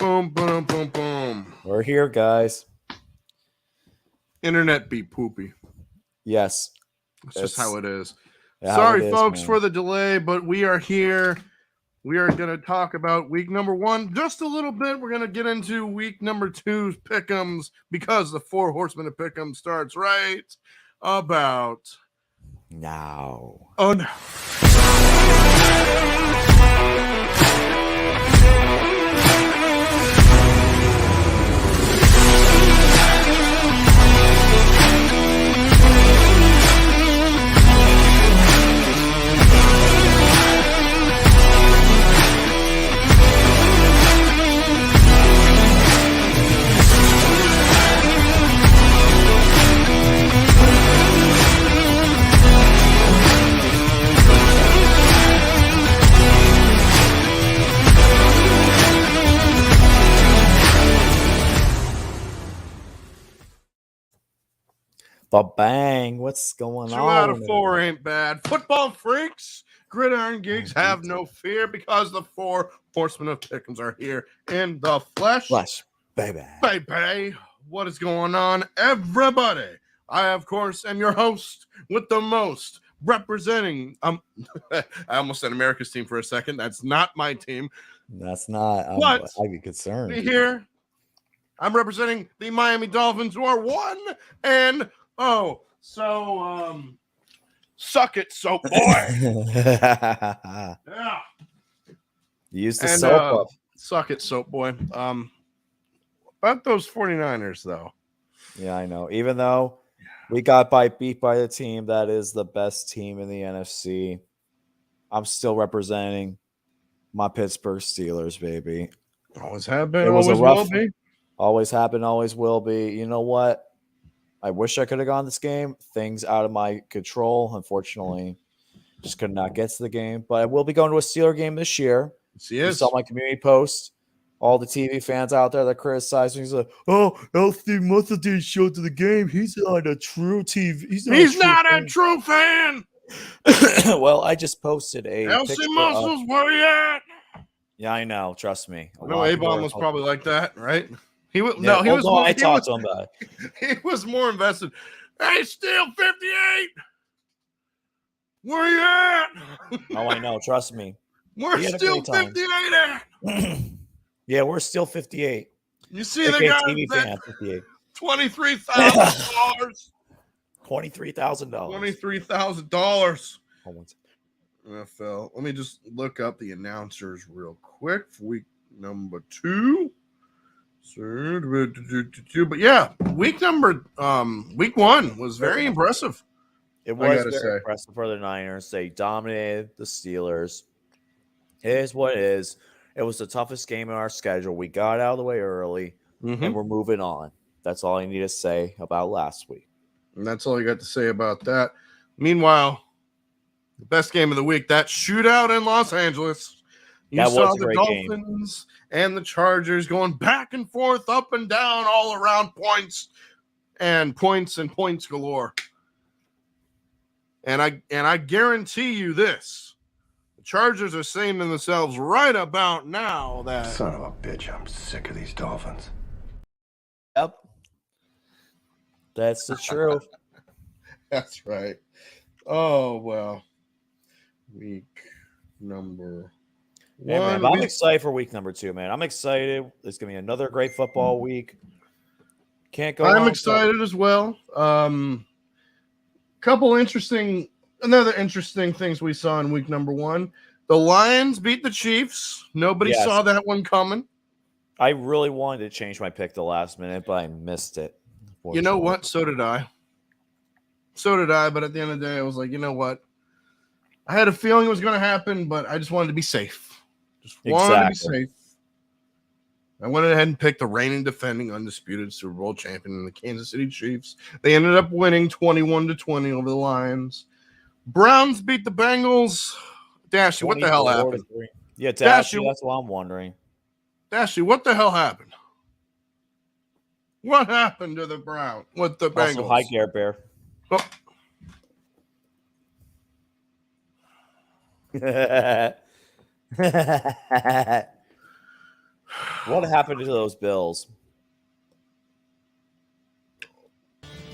Boom, boom, boom, boom. We're here, guys. Internet be poopy. Yes. That's just how it is. how Sorry, it is, folks, man. for the delay, but we are here. We are going to talk about week number 1 just a little bit. We're going to get into week number 2's pick'ems because the 4 Horsemen of Pick'em starts right about now. Oh, no. But bang, what's going 2 on? out of 4 ain't bad. Football freaks, gridiron geeks, have no fear because the 4 Horsemen of Pick'ems are here in the flesh. Flesh, baby. Baby, what is going on, everybody? I, of course, am your host with the most, representing I almost said America's team for a second. That's not my team. That's not. I'd be concerned. Here, I'm representing the Miami Dolphins, who are 1-0. So suck it, soap boy. Yeah. Use the soap up. Suck it, soap boy. About those 49ers, though. Yeah, I know. Even though we got beat by the team that is the best team in the NFC, I'm still representing my Pittsburgh Steelers, baby. Always have been, always will be. Always happened, always will be. You know what? I wish I could have gone this game. Things out of my control, unfortunately. Just could not get to the game. But I will be going to a Steeler game this year. You saw my community post. All the TV fans out there that criticize me. He's like, oh, Steve Muscle didn't show to the game. He's not a true TV. He's not a true fan. Well, I just posted a LC Muscles, where you at? Yeah, I know. Trust me. No, A-Bomb was probably like that, right? He was. Yeah, no, he was. No, I talked to him about it. He was more invested. Hey, Steel 58. Where you at? Oh, I know. Trust me. We're still 58 at. Yeah, we're still 58. You see the guy TV fan, 58. $23,000. $23,000. $23,000. NFL. Let me just look up the announcers real quick for week number 2. But yeah, week 1 was very impressive. It was very impressive for the Niners. They dominated the Steelers. It is what it is. It was the toughest game in our schedule. We got out of the way early, and we're moving on. That's all I need to say about last week. And that's all I got to say about that. Meanwhile, the best game of the week, that shootout in Los Angeles. You saw the Dolphins and the Chargers going back and forth, up and down, all around points galore. And I guarantee you this. The Chargers are saying to themselves right about now that son of a bitch, I'm sick of these Dolphins. Yep. That's the truth. That's right. Oh, well. Week number 1. Hey, man, I'm excited for week number 2, man. I'm excited. It's going to be another great football week. Can't go I'm excited as well. Another interesting things we saw in week number 1. The Lions beat the Chiefs. Nobody saw that one coming. I really wanted to change my pick the last minute, but I missed it. You know what? So did I. But at the end of the day, I was like, you know what? I had a feeling it was going to happen, but I just wanted to be safe. Wanted to be safe. I went ahead and picked the reigning, defending, undisputed Super Bowl champion in the Kansas City Chiefs. They ended up winning 21-20 over the Lions. Browns beat the Bengals. Dashy, what the hell happened? Yeah, Dashy, that's what I'm wondering. Dashy, what the hell happened? What happened to the Browns with the Bengals? Also, hi, Gare Bear. Oh. What happened to those Bills?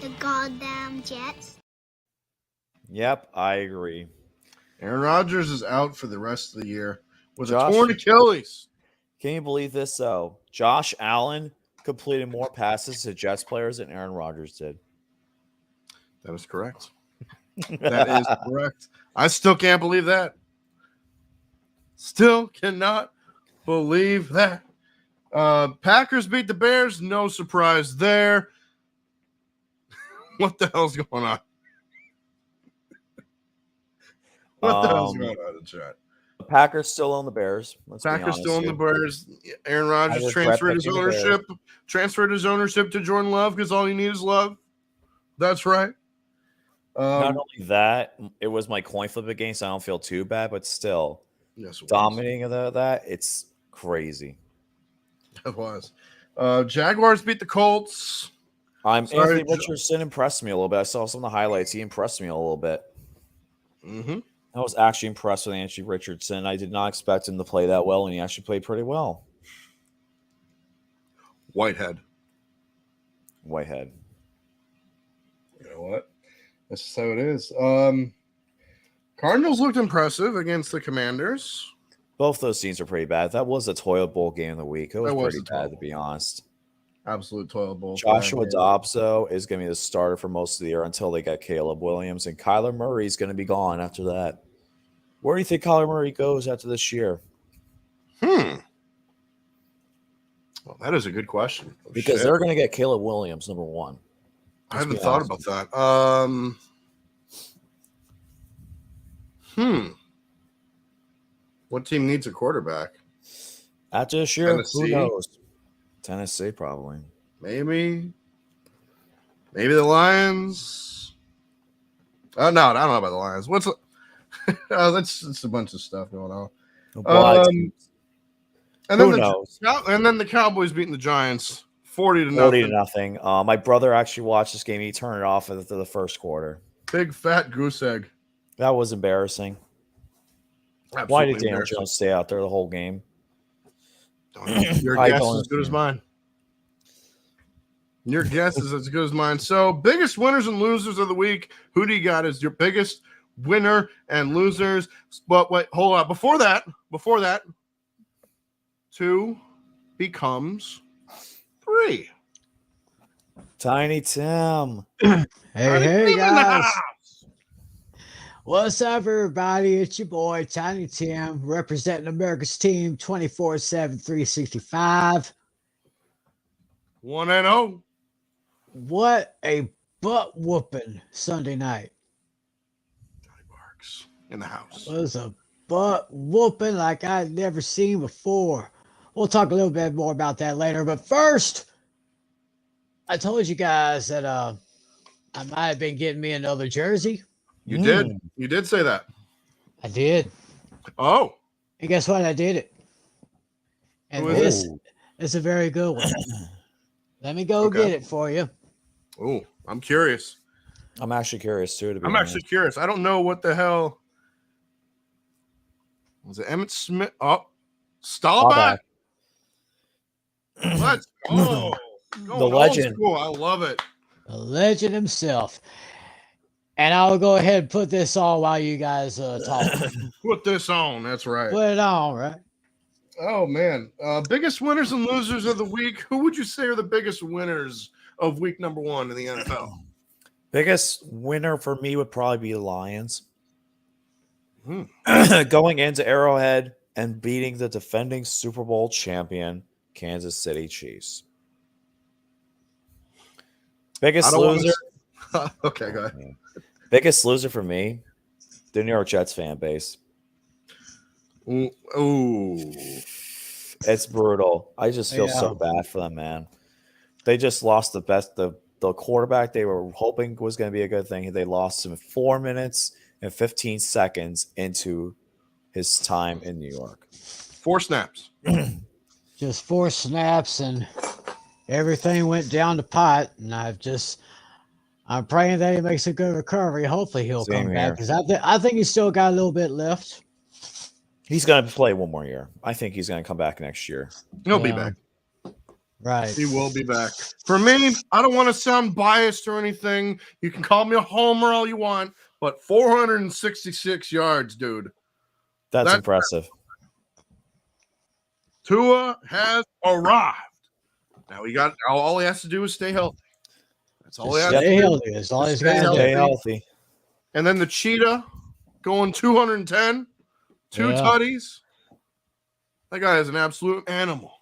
The goddamn Jets. Yep, I agree. Aaron Rodgers is out for the rest of the year with Josh- a torn Achilles. Can you believe this, though? Josh Allen completed more passes to Jets players than Aaron Rodgers did. That is correct. That is correct. I still can't believe that. Still cannot believe that. Packers beat the Bears. No surprise there. What the hell's going on? What the hell's going on in chat? The Packers still own the Bears. Packers still own the Bears. Aaron I Rodgers regret transferred his picking the Bears. ownership to Jordan Love because all you need is love. That's right. Not only that, it was my coin flip game, so I don't feel too bad, but still Yes, it was. dominating that, it's crazy. It was. Jaguars beat the Colts. Anthony Richardson impressed me a little bit. I saw some of the highlights. He impressed me a little bit. Mm-hmm. I was actually impressed with Anthony Richardson. I did not expect him to play that well, and he actually played pretty well. Whitehead. Whitehead. You know what? That's just how it is. Cardinals looked impressive against the Commanders. Both those teams are pretty bad. That was a toilet bowl game of the week. It was pretty bad, toilet to be honest. Absolute toilet bowl. Joshua Dobbs, though, is going to be the starter for most of the year until they get Caleb Williams, and Kyler Murray is going to be gone after that. Where do you think Kyler Murray goes after this year? Well, that is a good question. Because they're going to get Caleb Williams, number one. I haven't thought about that. What team needs a quarterback? After this year, Tennessee? who knows? Tennessee, probably. Maybe the Lions. Oh no, I don't know about the Lions. What's that's a bunch of stuff going on. And then Who knows? And then the Cowboys beating the Giants 40 to 40 to nothing. nothing. My brother actually watched this game. He turned it off after the first quarter. Big fat goose egg. That was embarrassing. Absolutely Why did Daniel embarrassing. Jones stay out there the whole game? Your I guess don't is as good as understand. mine. Your guess is as good as mine. So, biggest winners and losers of the week. Who do you got as your biggest winner and losers? But wait, hold on. Before that, 2 becomes 3. Tiny Tim. Hey guys. What's up, everybody? It's your boy, Tiny Tim, representing America's team 24/7, 365. 1-0. What a butt whooping Sunday night. Johnny Barks in the house. It was a butt whooping like I'd never seen before. We'll talk a little bit more about that later. But first, I told you guys that I might have been getting me another jersey. You did. You did say that. I did. Oh. And guess what? I did it. And Who is this is a very good one. Let me go get it for you. Oh, I'm curious. I'm actually curious, too, to be I'm honest. actually curious. I don't know what the hell. Was it Emmitt Smith? Oh, Staubach. Let's go. The legend. School. I love it. The legend himself. And I'll go ahead and put this on while you guys talk. Put this on. That's right. Put it on, right? Oh, man. Biggest winners and losers of the week. Who would you say are the biggest winners of week number 1 in the NFL? Biggest winner for me would probably be the Lions. Going into Arrowhead and beating the defending Super Bowl champion, Kansas City Chiefs. Biggest loser. Okay, go ahead. Biggest loser for me, the New York Jets fan base. Ooh. It's brutal. I just feel so bad for them, man. They just lost the quarterback they were hoping was going to be a good thing. They lost him 4 minutes and 15 seconds into his time in New York. 4 snaps. Just 4 snaps and everything went down the pot. And I'm praying that he makes a good recovery. Hopefully he'll come back because I think he's still got a little bit left. He's going to play one more year. I think he's going to come back next year. He'll be back. Right. He will be back. For me, I don't want to sound biased or anything. You can call me a homer all you want, but 466 yards, dude. That's impressive. Tua has arrived. Now all he has to do is stay healthy. That's all he has to Stay do. healthy. That's all he's Stay got to Stay do. healthy. And then the cheetah going 210, two Yeah. tutties. That guy is an absolute animal.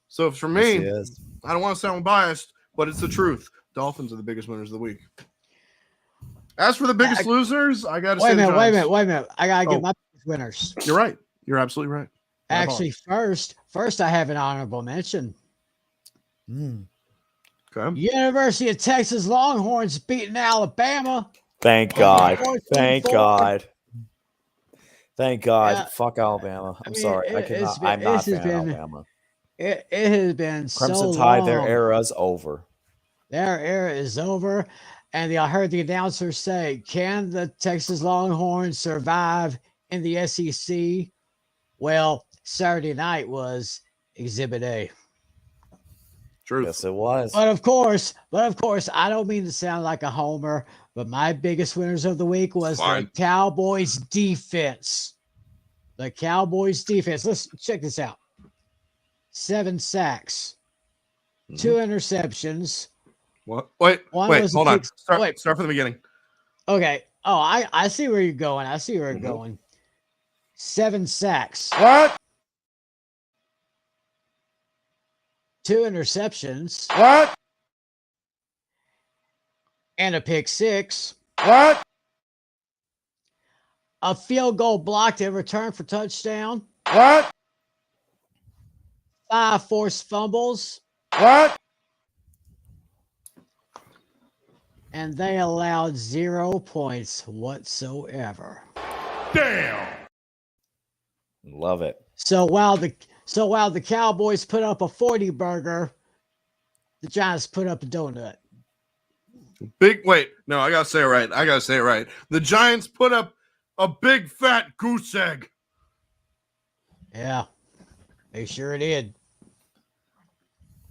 So for Yes, me, he is. I don't want to sound biased, but it's the truth. Dolphins are the biggest winners of the week. As for the biggest losers, I got to say Wait a Giants. minute. I got to get Oh. my winners. You're right. You're absolutely right. My Actually, first I have an honorable mention. Mm. Okay. University of Texas Longhorns beating Alabama. Thank God. 14-4. Thank God. Thank God. Yeah. Fuck Alabama. I'm mean, sorry. I'm not a fan of Alabama. It has been Crimson so Tide, long. their era's over. Their era is over. And I heard the announcer say, can the Texas Longhorns survive in the SEC? Well, Saturday night was Exhibit A. Truth. Yes, it was. But of course, I don't mean to sound like a homer, but my biggest winners of the week was Fine. the Cowboys defense. The Cowboys defense. Let's check this out. 7 sacks, 2 interceptions. What? Wait, One hold was a on. kick- Start from the beginning. Okay. Oh, I see where you're going. I see where you're going. 7 sacks, What? 2 interceptions, What? and a pick 6. What? A field goal blocked and returned for touchdown. What? 5 forced fumbles. What? And they allowed 0 points whatsoever. Damn. Love it. So while the Cowboys put up a 40 burger, the Giants put up a donut. Wait, no, I gotta say it right. The Giants put up a big fat goose egg. Yeah, they sure did.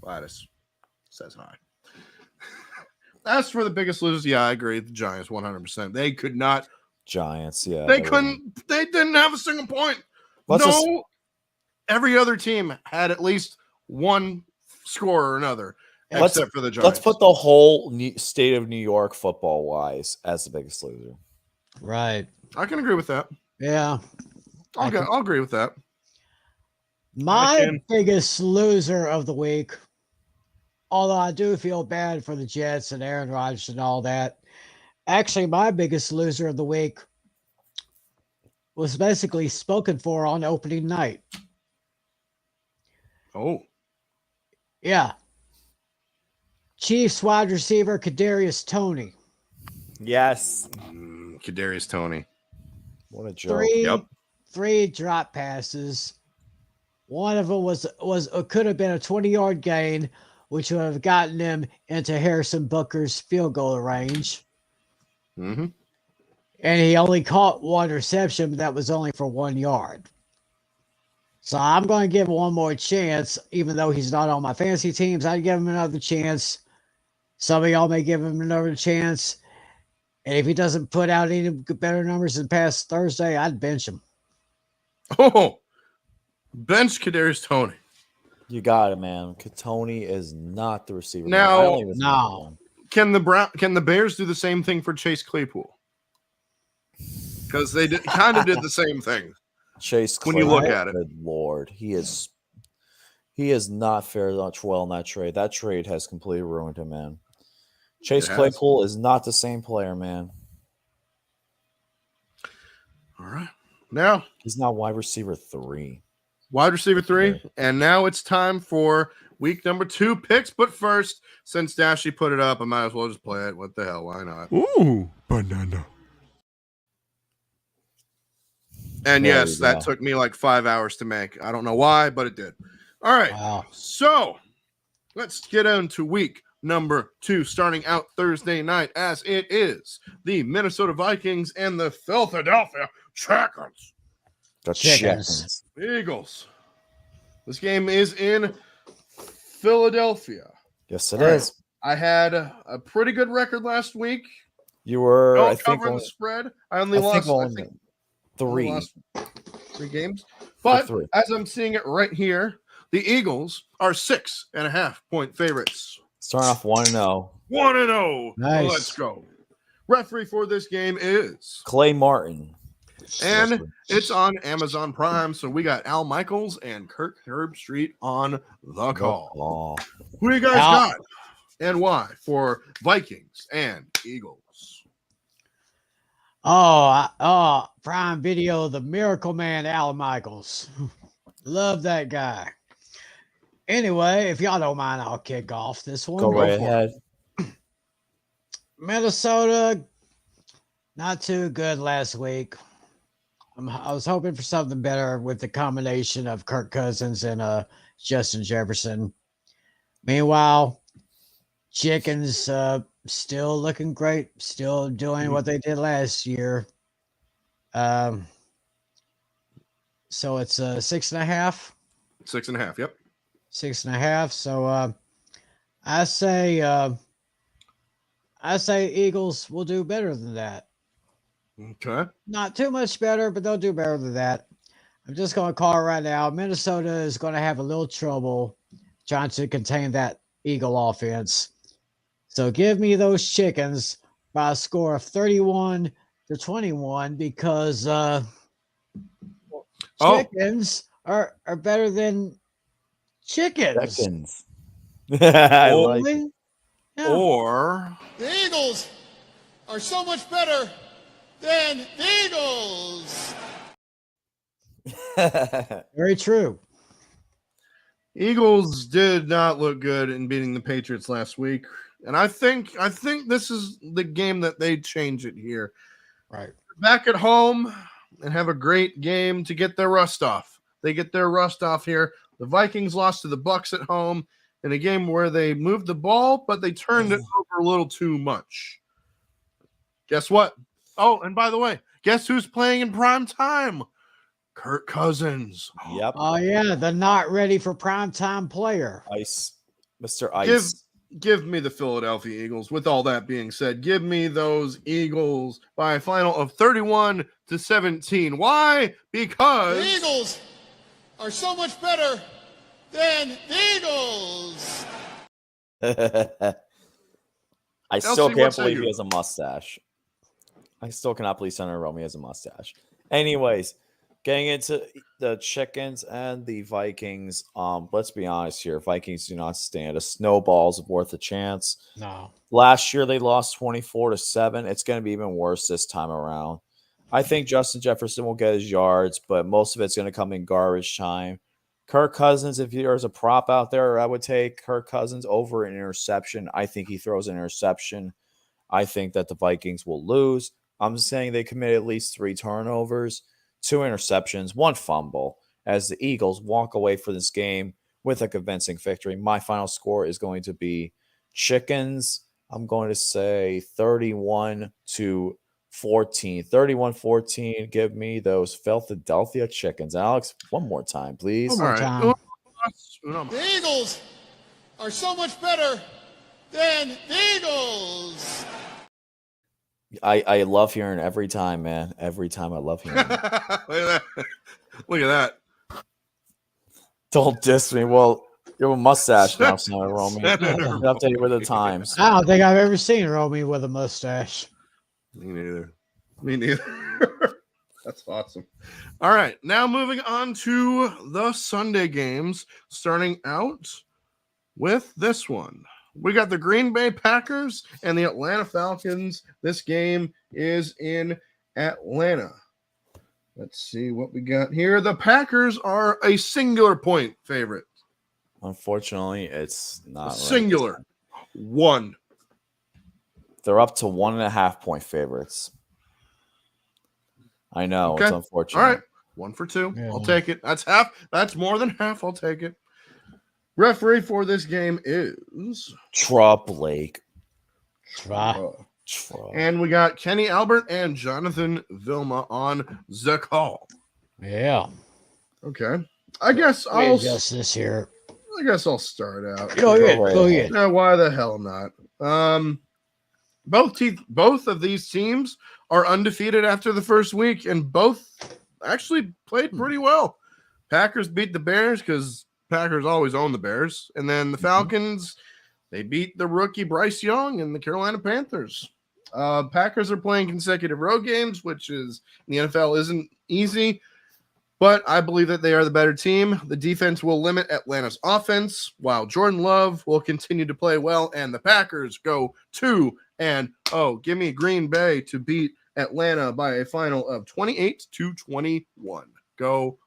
Gladys says hi. As for the biggest losers, yeah, I agree. The Giants, 100%. They could not. Giants, yeah. They couldn't. They didn't have a single point. Let's Every other team had at least one score or another, except for the Giants. Let's put the whole state of New York football-wise as the biggest loser. Right. I can agree with that. Yeah. I'll agree with that. My biggest loser of the week, although I do feel bad for the Jets and Aaron Rodgers and all that, actually my biggest loser of the week was basically spoken for on opening night. Oh. Yeah. Chiefs wide receiver Kadarius Toney. Yes. Kadarius Toney. What a joke. Three drop passes. One of them could have been a 20-yard gain, which would have gotten him into Harrison Butker's field goal range. Mm-hmm. And he only caught one reception, but that was only for 1 yard. So I'm going to give him one more chance, even though he's not on my fantasy teams. I'd give him another chance. Some of y'all may give him another chance. And if he doesn't put out any better numbers than past Thursday, I'd bench him. Oh, bench Kadarius Toney. You got it, man. Toney is not the receiver. Now, can the Bears do the same thing for Chase Claypool? Because they kind of did the same thing. Chase when you look at it. Good Lord, he is not fared much well in that trade. That trade has completely ruined him, man. Chase Claypool is not the same player, man. All right. Now he's not wide receiver 3. Wide receiver 3. And now it's time for week number 2 picks. But first, since Dashy put it up, I might as well just play it. What the hell? Why not? Ooh, banana. And yes, that took me like 5 hours to make. I don't know why, but it did. All right. Wow. So let's get into week number 2, starting out Thursday night, as it is the Minnesota Vikings and the Philadelphia Checkers. The Chickens. Eagles. This game is in Philadelphia. Yes, it All right. is. I had a pretty good record last week. You were, No I think, covering the spread. I only lost. I think only 3. lost 3 games. Or But 3. as I'm seeing it right here, the Eagles are 6.5-point favorites. Starting off 1-0. 1-0. Nice. Let's go. Referee for this game is Clay Martin. and it's on Amazon Prime. So we got Al Michaels and Kirk Herbstreit on the call. Who do you guys got and why for Vikings and Eagles? Prime Video, the Miracle Man, Al Michaels. Love that guy. Anyway, if y'all don't mind, I'll kick off this one. Go right ahead. Minnesota, not too good last week. I was hoping for something better with the combination of Kirk Cousins and Justin Jefferson. Meanwhile, Chickens still looking great, still doing what they did last year. So it's 6.5. 6.5. Yep. 6.5. So I say Eagles will do better than that. Okay. Not too much better, but they'll do better than that. I'm just going to call it right now. Minnesota is going to have a little trouble trying to contain that Eagle offense. So give me those Chickens by a score of 31-21 because chickens are better than chickens. Chickens. I like Really? it. Yeah. Or The Eagles are so much better than the Eagles. Very true. Eagles did not look good in beating the Patriots last week. And I think this is the game that they change it here. Right. Back at home and have a great game to get their rust off. They get their rust off here. The Vikings lost to the Bucs at home in a game where they moved the ball, but they turned it over a little too much. Guess what? Oh, and by the way, guess who's playing in prime time? Kirk Cousins. Yep. Oh, yeah, the not ready for primetime player. Ice. Mr. Ice. Give me the Philadelphia Eagles. With all that being said, give me those Eagles by a final of 31-17. Why? Because The Eagles are so much better than the Eagles. I still Elsie, can't what say believe you? he has a mustache. I still cannot believe Senator Romy has a mustache. Anyways, getting into the Chickens and the Vikings. Let's be honest here. Vikings do not stand a snowball's worth a chance. No. Last year they lost 24-7. It's going to be even worse this time around. I think Justin Jefferson will get his yards, but most of it's going to come in garbage time. Kirk Cousins, if there's a prop out there, I would take Kirk Cousins over an interception. I think he throws an interception. I think that the Vikings will lose. I'm saying they commit at least 3 turnovers, 2 interceptions, 1 fumble, as the Eagles walk away for this game with a convincing victory. My final score is going to be Chickens. I'm going to say 31-14. 31-14. Give me those Philadelphia Chickens. Alex, one more time, please. One all more right. time. The Eagles are so much better than the Eagles. I love hearing it every time, man. Every time I love hearing it. Look at that. Look at that. Don't diss me. Well, you have a mustache now, Senator Romy. You update with the times. I don't think I've ever seen Romy with a mustache. Me neither. That's awesome. All right. Now moving on to the Sunday games, starting out with this one. We got the Green Bay Packers and the Atlanta Falcons. This game is in Atlanta. Let's see what we got here. The Packers are a singular point favorite. Unfortunately, it's not right. Singular. 1. They're up to 1.5-point favorites. I know. Okay. It's unfortunate. All right. 1 for 2. Yeah. I'll take it. That's half. That's more than half. I'll take it. Referee for this game is Blake. and we got Kenny Albert and Jonathan Vilma on the call. Yeah. Okay. I guess Let me I'll adjust this here. start out. Go ahead. right Go ahead. ahead. No, why the hell not? Both of these teams are undefeated after the first week, and both actually played pretty well. Packers beat the Bears because Packers always own the Bears, and then the Falcons, they beat the rookie Bryce Young and the Carolina Panthers. Packers are playing consecutive road games, which is in the NFL isn't easy, but I believe that they are the better team. The defense will limit Atlanta's offense, while Jordan Love will continue to play well, and the Packers go 2-0. Give me Green Bay to beat Atlanta by a final of 28-21. Go,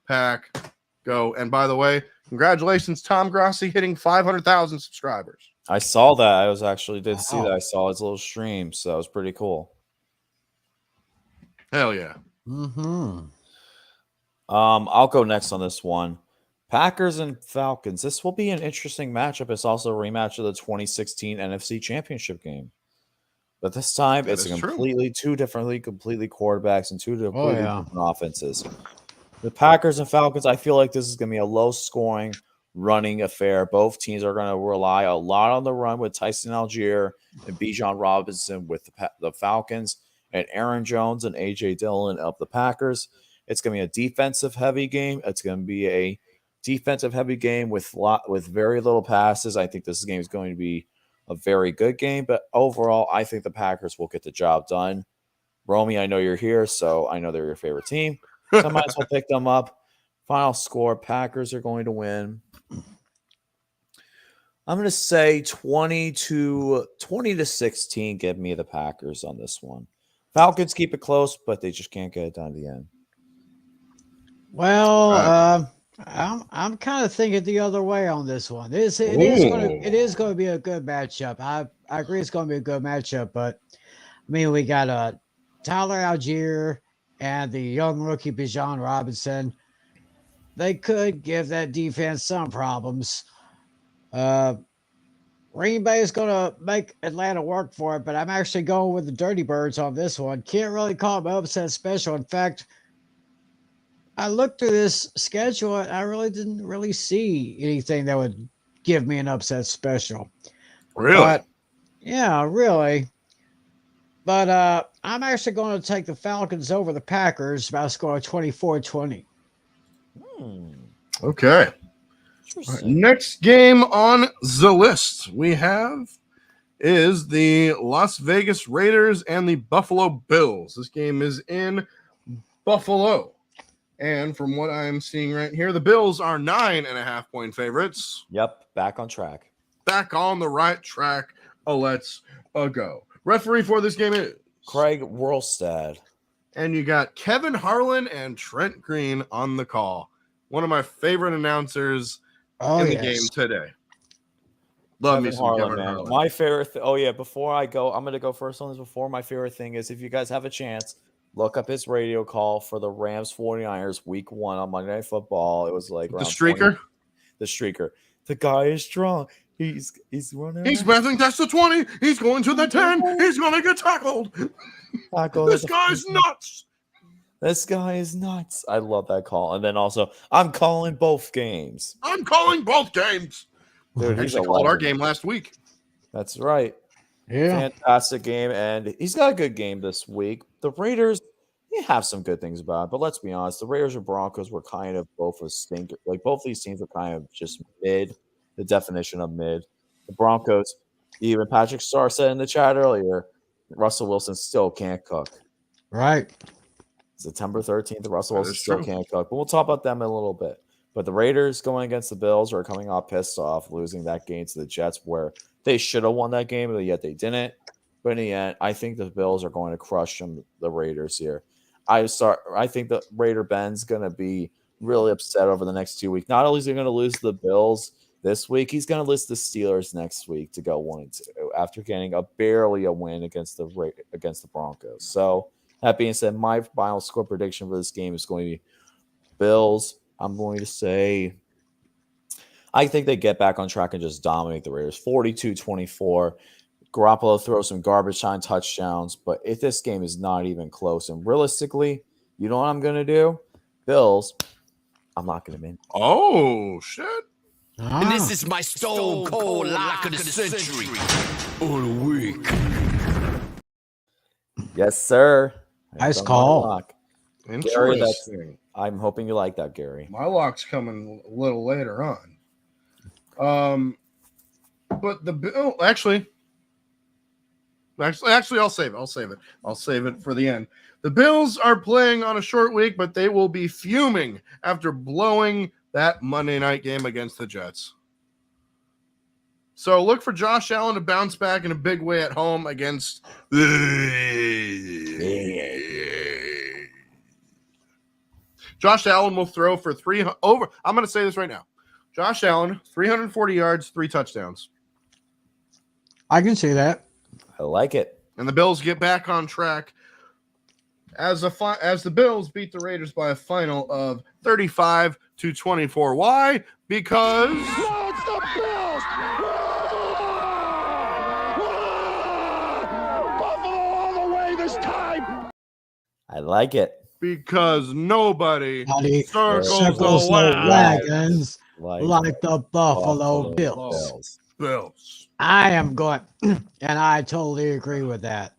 Pack, go. And by the way, congratulations, Tom Grossi hitting 500,000 subscribers. I saw that. I was actually did see Wow. that. I saw his little stream, so that was pretty cool. Hell yeah. Mm-hmm. I'll go next on this one. Packers and Falcons. This will be an interesting matchup. It's also a rematch of the 2016 NFC Championship game. But this time, That it's is true. completely completely quarterbacks and two completely different offenses. The Packers and Falcons, I feel like this is going to be a low-scoring running affair. Both teams are going to rely a lot on the run with Tyson Algier and Bijan Robinson with the Falcons, and Aaron Jones and A.J. Dillon of the Packers. It's going to be a defensive-heavy game. It's going to be a defensive-heavy game with very little passes. I think this game is going to be a very good game, but overall, I think the Packers will get the job done. Romy, I know you're here, so I know they're your favorite team. So I might as well pick them up. Final score, Packers are going to win. I'm going to say 20 to 16. Give me the Packers on this one. Falcons keep it close, but they just can't get it done at the end. Well, I'm kind of thinking the other way on this one. It is going to be a good matchup. I agree it's going to be a good matchup, but I mean we got Tyler Algier and the young rookie Bijan Robinson. They could give that defense some problems. Green Bay is going to make Atlanta work for it, but I'm actually going with the Dirty Birds on this one. Can't really call them upset special. In fact, I looked through this schedule and I really didn't really see anything that would give me an upset special. Really? But, yeah, really. But I'm actually going to take the Falcons over the Packers by a score of 24-20. Okay. All right, next game on the list we have is the Las Vegas Raiders and the Buffalo Bills. This game is in Buffalo. And from what I'm seeing right here, the Bills are 9.5-point favorites. Yep, back on track. Back on the right track. Let's go. Referee for this game is Craig Worlstad. And you got Kevin Harlan and Trent Green on the call. One of my favorite announcers in the game today. Love me some Kevin Harlan. My favorite before I go, I'm going to go first on this. Before, my favorite thing is if you guys have a chance, look up his radio call for the Rams 49ers week 1 on Monday Night Football. It was like the streaker. The streaker. The guy is strong. He's running. He's passing past the 20. He's going to the 10. He's going to get tackled. This guy's nuts. This guy is nuts. I love that call. And then also, I'm calling both games. I'm calling both games. Dude, I actually called our game last week. That's right. Yeah. Fantastic game. And he's got a good game this week. The Raiders, they have some good things about it. But let's be honest, the Raiders and Broncos were kind of both a stinker. Like, both these teams were kind of just mid, the definition of mid. The Broncos, even Patrick Starr said in the chat earlier, Russell Wilson still can't cook. Right. September 13th, Russell Wilson still can't cook. But we'll talk about them in a little bit. But the Raiders going against the Bills are coming off pissed off, losing that game to the Jets where they should have won that game, but yet they didn't. But in the end, I think the Bills are going to crush the Raiders here. I think the Raider Ben's going to be really upset over the next 2 weeks. Not only is he going to lose the Bills this week, he's going to lose the Steelers next week to go 1-2 after getting barely a win against the Broncos. So that being said, my final score prediction for this game is going to be Bills. I'm going to say I think they get back on track and just dominate the Raiders. 42-24. Garoppolo throws some garbage time touchdowns, but if this game is not even close, and realistically, you know what I'm going to do? Bills, I'm locking them in. Oh shit! Ah, And this is my stone cold lock of the century. Or the week. Yes, sir. Nice That's my call. lock. Gary, Interesting. I'm hoping you like that, Gary. My lock's coming a little later on. But the bill actually, I'll save it. I'll save it for the end. The Bills are playing on a short week, but they will be fuming after blowing that Monday night game against the Jets. So look for Josh Allen to bounce back in a big way at home against. Josh Allen will throw for over. I'm going to say this right now. Josh Allen, 340 yards, 3 touchdowns. I can see that. I like it. And the Bills get back on track as the Bills beat the Raiders by a final of 35-24. Why? Because No, it's the Bills! Buffalo all the way this time! I like it. because nobody Nobody circles circles the the wagons. wagons like the Buffalo Bills. Bills. I am going, and I totally agree with that.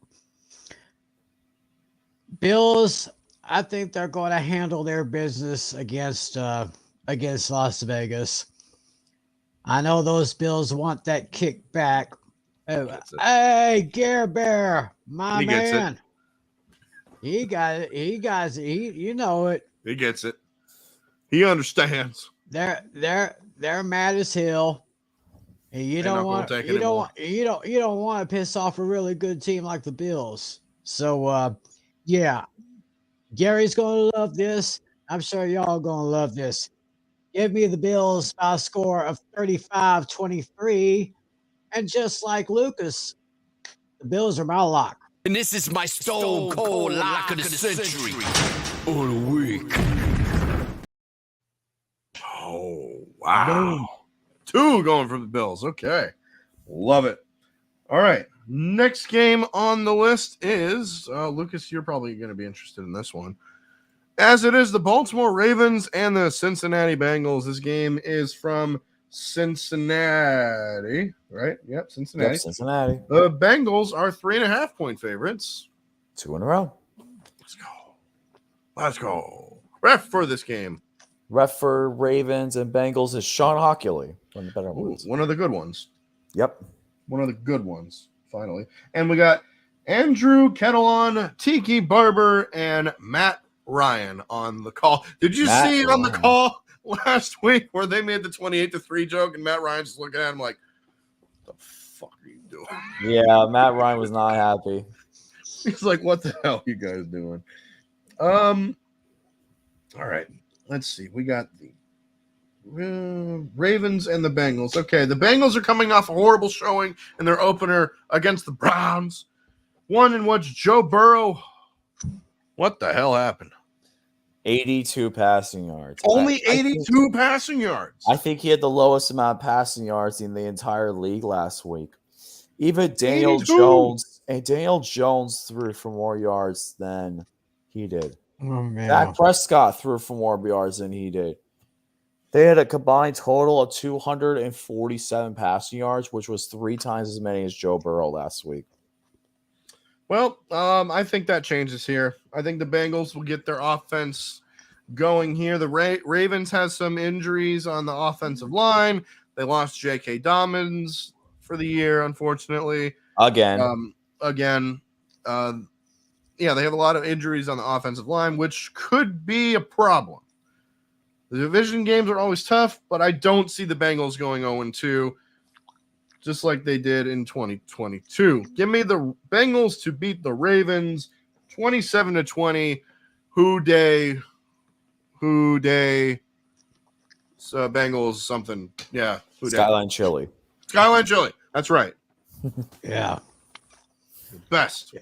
Bills, I think they're going to handle their business against Las Vegas. I know those Bills want that kick back. Hey, Gare Bear, my He gets it. man. He got it. You know it. He gets it. He understands. They're mad as hell. And you They're don't not gonna want take you it don't anymore. want you don't want to piss off a really good team like the Bills. So yeah. Gary's gonna love this. I'm sure y'all gonna love this. Give me the Bills by a score of 35-23. And just like Lucas, the Bills are my lock. And this is my stone cold lock of the century. Or the week. Oh, wow. 2 going for the Bills. Okay. Love it. All right. Next game on the list is Lucas, you're probably going to be interested in this one. As it is the Baltimore Ravens and the Cincinnati Bengals. This game is from Cincinnati, right? Yep, Cincinnati. Yep, Cincinnati. The Bengals are 3.5-point favorites. 2 in a row. Let's go. Ref for this game. Ref for Ravens and Bengals is Sean Hockley. One of the better Ooh, ones. one of the good ones. Yep. One of the good ones, finally. And we got Andrew Kettleon, Tiki Barber, and Matt Ryan on the call. Did you see it on the call last week where they made the 28-3 joke and Matt Ryan's just looking at him like, what the fuck are you doing? Yeah, Matt Ryan was not happy. He's like, what the hell are you guys doing? All right. Let's see. We got the Ravens and the Bengals. Okay, the Bengals are coming off a horrible showing in their opener against the Browns. One in which Joe Burrow. What the hell happened? 82 passing yards. Only 82 passing yards. I think he had the lowest amount of passing yards in the entire league last week. Even Daniel 82. Jones threw for more yards than he did. Oh man. Dak Prescott threw for more yards than he did. They had a combined total of 247 passing yards, which was 3 times as many as Joe Burrow last week. Well, I think that changes here. I think the Bengals will get their offense going here. The Ravens has some injuries on the offensive line. They lost J.K. Dobbins for the year, unfortunately. Again. Yeah, they have a lot of injuries on the offensive line, which could be a problem. The division games are always tough, but I don't see the Bengals going 0-2, just like they did in 2022. Give me the Bengals to beat the Ravens 27-20. Who day? So Bengals something. Yeah. Skyline Chili. Skyline Chili. That's right. Yeah. Best.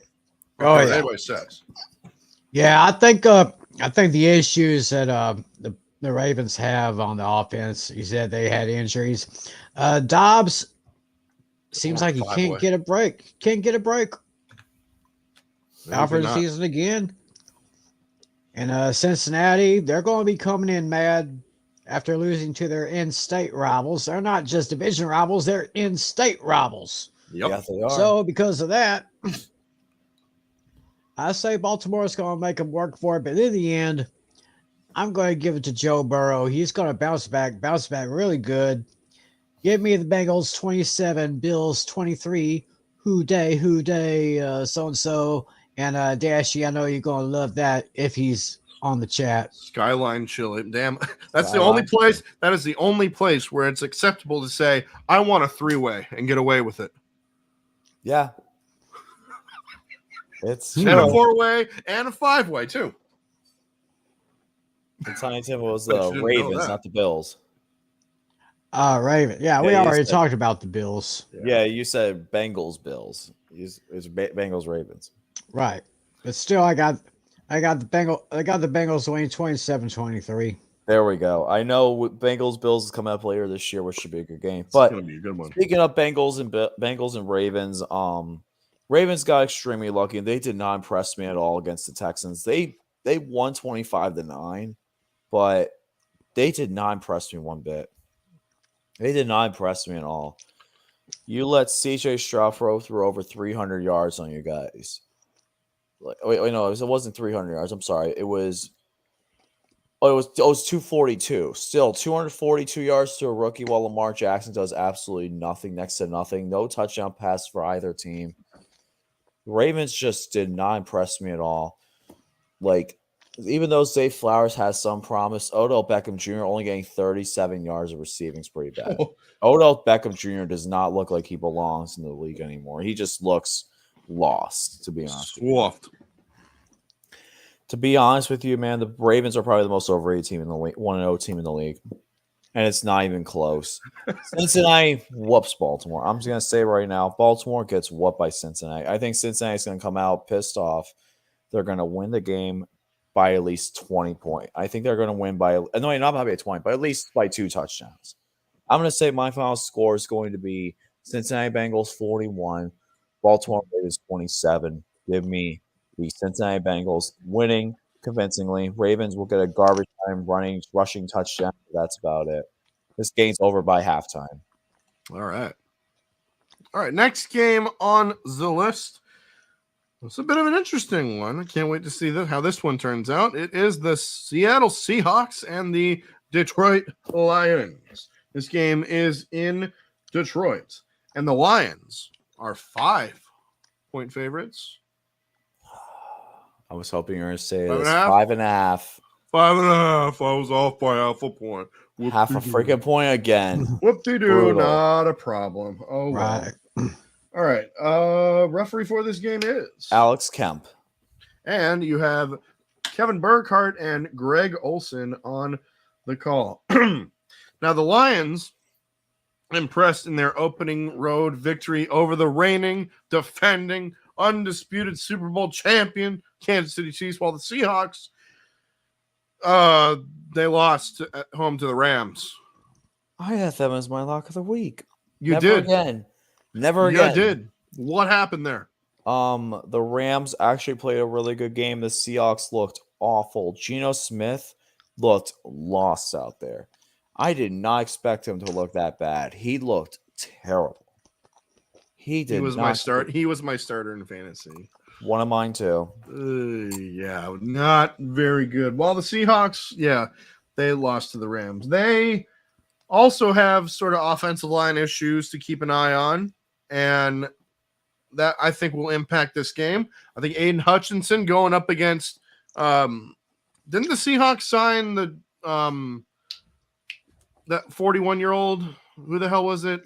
Oh, yeah. Everybody says. Yeah, I think the issues that the Ravens have on the offense, you said they had injuries. Dobbs seems like he can't get a break. Out for the season again. And Cincinnati, they're going to be coming in mad after losing to their in-state rivals. They're not just division rivals; they're in-state rivals. Yep. Yeah, they are. So because of that, I say Baltimore's going to make them work for it. But in the end, I'm going to give it to Joe Burrow. He's going to bounce back really good. Give me the Bengals 27, Bills 23. Who day, so-and-so. And Dashy, I know you're going to love that if he's on the chat. Skyline Chili. Damn. That's Skyline the only place. That is the only place where it's acceptable to say, I want a 3-way and get away with it. Yeah. It's And a 4-way and a 5-way, too. The Tiny Tim was Bet you the didn't know Ravens, that. not the Bills. Raven. Yeah, we Yeah, you already said- talked about the Bills. Yeah, you said Bengals, Bills. It's Bengals, Ravens. Right. But still, I got the Bengals winning 27-23. There we go. I know Bengals, Bills is coming up later this year, which should be a good game. It's But going to be a good one. speaking of Bengals and Ravens, Ravens got extremely lucky, and they did not impress me at all against the Texans. They won 25-9, but they did not impress me one bit. They did not impress me at all. You let CJ Stroud throw over 300 yards on you guys. Wait, no, it wasn't 300 yards. I'm sorry. It was 242. Still 242 yards to a rookie, while Lamar Jackson does absolutely nothing, next to nothing. No touchdown pass for either team. The Ravens just did not impress me at all. Like, even though Zay Flowers has some promise, Odell Beckham Jr. only getting 37 yards of receiving is pretty bad. Odell Beckham Jr. does not look like he belongs in the league anymore. He just looks lost, to be honest. Swaffed. To be honest with you, man, the Ravens are probably the most overrated team in the league, 1-0 team in the league. And it's not even close. Cincinnati whoops Baltimore. I'm just going to say right now, Baltimore gets whooped by Cincinnati. I think Cincinnati's going to come out pissed off. They're going to win the game by at least 20 points. I think they're going to win by, no, not by 20, but at least by 2 touchdowns. I'm going to say my final score is going to be Cincinnati Bengals 41, Baltimore Ravens 27. Give me the Cincinnati Bengals winning convincingly. Ravens will get a garbage time rushing touchdown. That's about it. This game's over by halftime. All right. Next game on the list. It's a bit of an interesting one. I can't wait to see how this one turns out. It is the Seattle Seahawks and the Detroit Lions. This game is in Detroit, and the Lions are 5-point favorites. I was hoping you were going to say 5.5? this. 5.5. 5.5. I was off by half a point. Half a freaking point again. Whoop-de-doo, Brutal. not a problem. Oh, well. Right. All right. Referee for this game is Alex Kemp. And you have Kevin Burkhardt and Greg Olson on the call. Now, the Lions impressed in their opening road victory over the reigning, defending, undisputed Super Bowl champion Kansas City Chiefs, while the Seahawks, they lost at home to the Rams. I had them as my lock of the week. You Never did. again. Never again. You did. What happened there? The Rams actually played a really good game. The Seahawks looked awful. Geno Smith looked lost out there. I did not expect him to look that bad. He looked terrible. He was my start. He was my starter in fantasy. One of mine too. Yeah, not very good. While the Seahawks, they lost to the Rams. They also have sort of offensive line issues to keep an eye on, and that I think will impact this game. I think Aiden Hutchinson going up against didn't the Seahawks sign the that 41-year-old? Who the hell was it?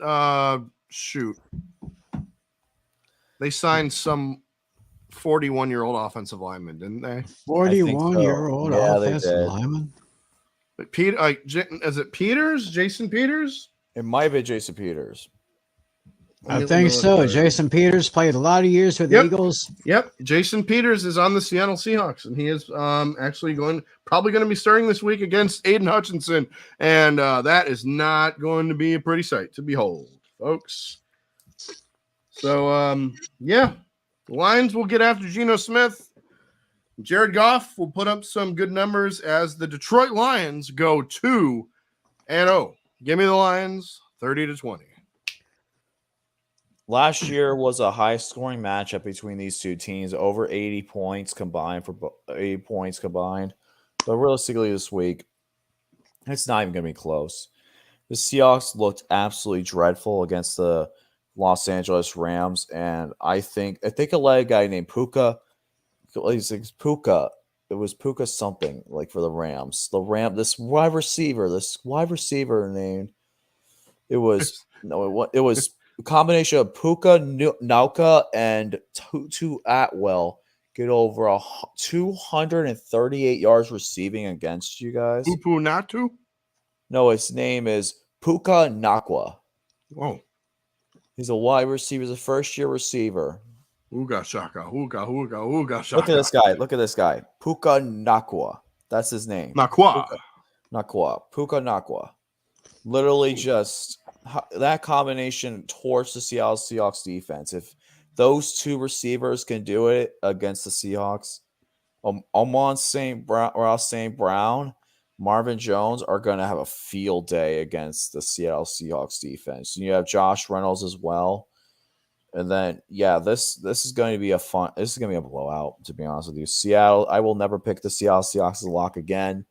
Shoot. They signed some 41-year-old offensive lineman, didn't they? 41-year-old Yeah, they offensive did. lineman. But is it Peters? Jason Peters? It might be Jason Peters. I think so. Jason Peters played a lot of years with the Eagles. Yep. Jason Peters is on the Seattle Seahawks, and he is actually probably going to be starting this week against Aiden Hutchinson, and that is not going to be a pretty sight to behold, folks. So, the Lions will get after Geno Smith. Jared Goff will put up some good numbers as the Detroit Lions go 2-0. Give me the Lions 30-20. Last year was a high-scoring matchup between these two teams, over 80 points combined for 80 points combined. But realistically, this week, it's not even going to be close. The Seahawks looked absolutely dreadful against the Los Angeles Rams, and I think I led a guy named Puka. It was Puka something like for the Rams. This wide receiver named. It was a combination of Puka Nauka and Tutu Atwell get over 238 yards receiving against you guys. Pupu Natu? No, his name is Puka Nakwa. Whoa. He's a wide receiver. He's a first-year receiver. Ooga shaka, ooga shaka. Look at this guy. Puka Nakwa. That's his name. Nakwa. Puka Nakwa. Literally just that combination towards the Seattle Seahawks defense. If those two receivers can do it against the Seahawks, Amon St. Brown, Marvin Jones are going to have a field day against the Seattle Seahawks defense. And you have Josh Reynolds as well. And then, this is going to be a blowout, to be honest with you. Seattle, I will never pick the Seattle Seahawks as a lock again.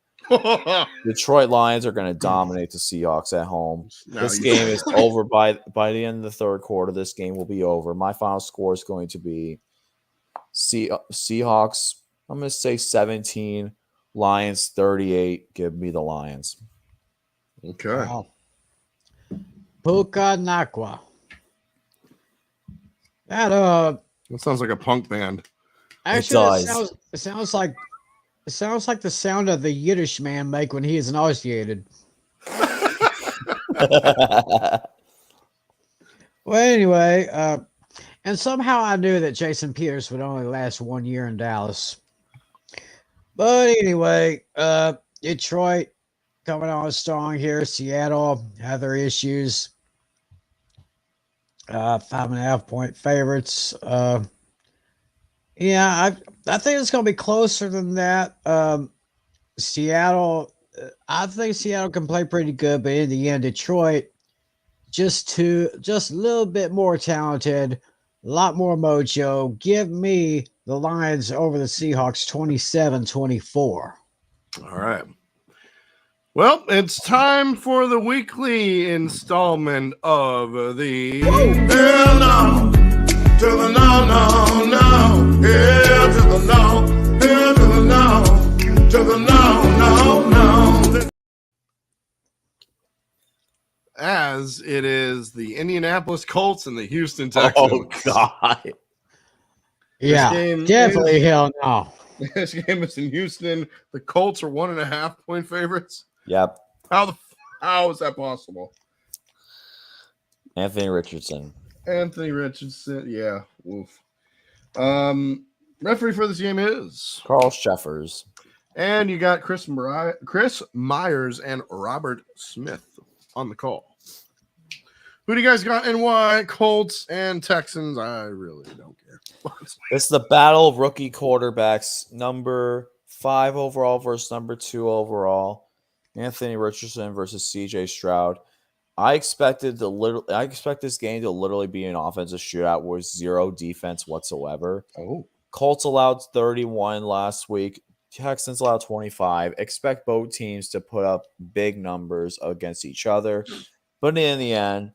Detroit Lions are going to dominate the Seahawks at home. This game is over by the end of the third quarter. This game will be over. My final score is going to be Seahawks, I'm going to say 17, Lions 38. Give me the Lions. Okay. Wow. Puka Nakwa. That sounds like a punk band. Actually, it sounds like the sound of the Yiddish man make when he is nauseated. Well, anyway, and somehow I knew that Jason Peters would only last 1 year in Dallas. But anyway, Detroit coming on strong here. Seattle have their issues. 5.5 point favorites. I think it's going to be closer than that. Seattle, I think Seattle can play pretty good, but in the end, Detroit just a little bit more talented, a lot more mojo. Give me the Lions over the Seahawks 27-24. All right. Well, it's time for the weekly installment of the Hell no, to the no, no, no. Hell to the no, hell to the no, to the no, no, no. As it is the Indianapolis Colts and the Houston Texans. Oh, God. Yeah, definitely hell no. This game is in Houston. The Colts are 1.5 point favorites. Yep. How is that possible? Anthony Richardson. Yeah. Woof. Referee for this game is Carl Sheffers. And you got Chris Myers and Robert Smith on the call. Who do you guys got and why? Colts and Texans? I really don't care. This is the battle of rookie quarterbacks. Number 5 overall versus number 2 overall. Anthony Richardson versus CJ Stroud. I expect this game to literally be an offensive shootout with zero defense whatsoever. Oh. Colts allowed 31 last week. Texans allowed 25. Expect both teams to put up big numbers against each other. But in the end,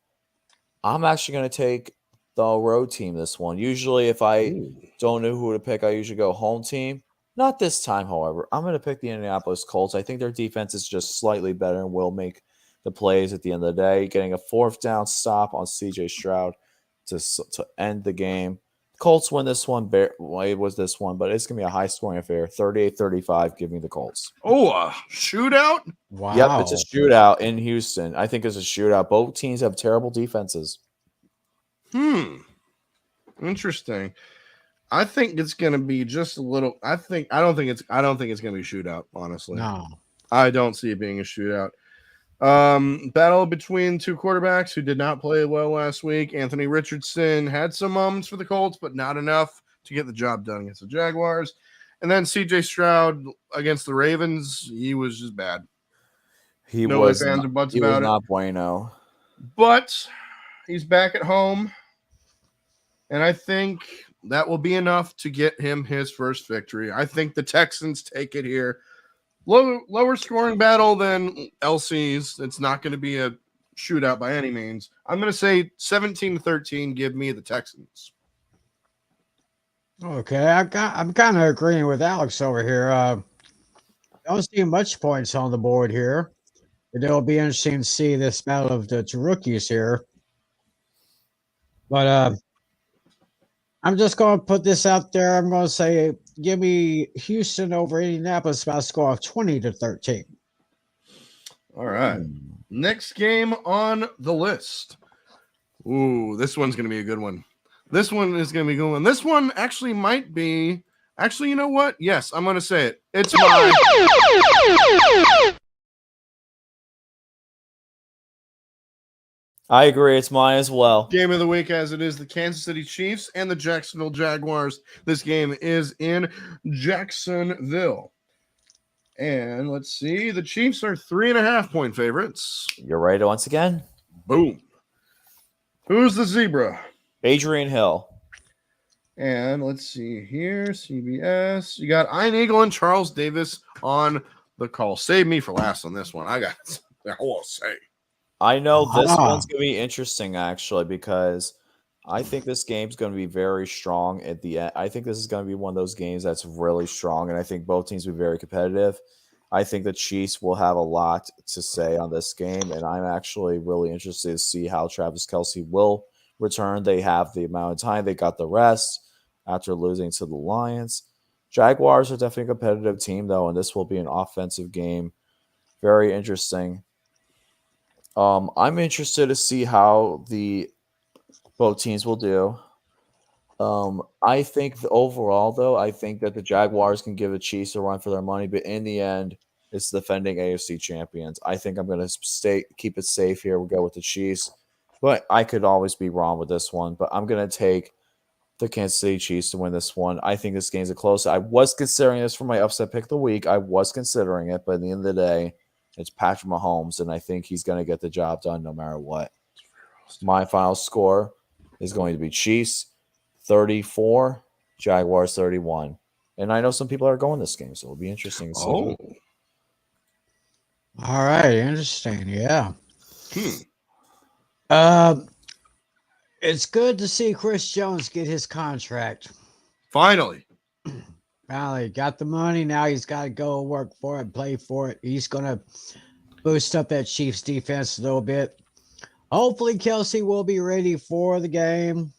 I'm actually going to take the road team this one. Usually, if I don't know who to pick, I usually go home team. Not this time, however. I'm going to pick the Indianapolis Colts. I think their defense is just slightly better and will make the plays at the end of the day. Getting a 4th down stop on CJ Stroud to end the game. Colts win this one. It was this one, but it's going to be a high-scoring affair. 38-35, give me the Colts. Oh, a shootout? Wow. Yep, it's a shootout in Houston. I think it's a shootout. Both teams have terrible defenses. Interesting. I think it's going to be just a little. I don't think it's going to be a shootout. Honestly, No. I don't see it being a shootout. Battle between two quarterbacks who did not play well last week. Anthony Richardson had some moments for the Colts, but not enough to get the job done against the Jaguars. And then CJ Stroud against the Ravens, he was just bad. He No was ifs, ands, or buts he was about it. not bueno. But he's back at home, and I think that will be enough to get him his first victory. I think the Texans take it here. Lower scoring battle than LC's. It's not going to be a shootout by any means. I'm going to say 17-13. Give me the Texans. Okay, I'm kind of agreeing with Alex over here. Don't see much points on the board here. It'll be interesting to see this battle of the two rookies here. But I'm just going to put this out there. I'm going to say, give me Houston over Indianapolis by a score of 20-13. All right. Next game on the list. Ooh, this one's going to be a good one. This one is going to be a good one. This one actually might be. Actually, you know what? Yes, I'm going to say it. It's mine. I agree. It's mine as well. Game of the week, as it is the Kansas City Chiefs and the Jacksonville Jaguars. This game is in Jacksonville. And let's see. The Chiefs are 3.5-point favorites. You're right once again. Boom. Who's the zebra? Adrian Hill. And let's see here. CBS. You got Ian Eagle and Charles Davis on the call. Save me for last on this one. I got something I will say. I know this one's going to be interesting, actually, because I think this game's going to be very strong at the end. I think this is going to be one of those games that's really strong, and I think both teams will be very competitive. I think the Chiefs will have a lot to say on this game, and I'm actually really interested to see how Travis Kelce will return. They have the amount of time. They got the rest after losing to the Lions. Jaguars are definitely a competitive team, though, and this will be an offensive game. Very interesting. I'm interested to see how both teams will do. I think overall, though, I think that the Jaguars can give the Chiefs a run for their money, but in the end, it's the defending AFC champions. I think I'm going to keep it safe here. We'll go with the Chiefs, but I could always be wrong with this one. But I'm going to take the Kansas City Chiefs to win this one. I think this game's a close. I was considering this for my upset pick of the week. I was considering it, but at the end of the day, it's Patrick Mahomes, and I think he's going to get the job done no matter what. My final score is going to be Chiefs 34, Jaguars 31. And I know some people are going this game, so it'll be interesting to see. Oh. All right, interesting. Yeah. It's good to see Chris Jones get his contract. Finally. Finally got the money. Now he's got to go work for it, play for it. He's going to boost up that Chiefs defense a little bit. Hopefully Kelce will be ready for the game.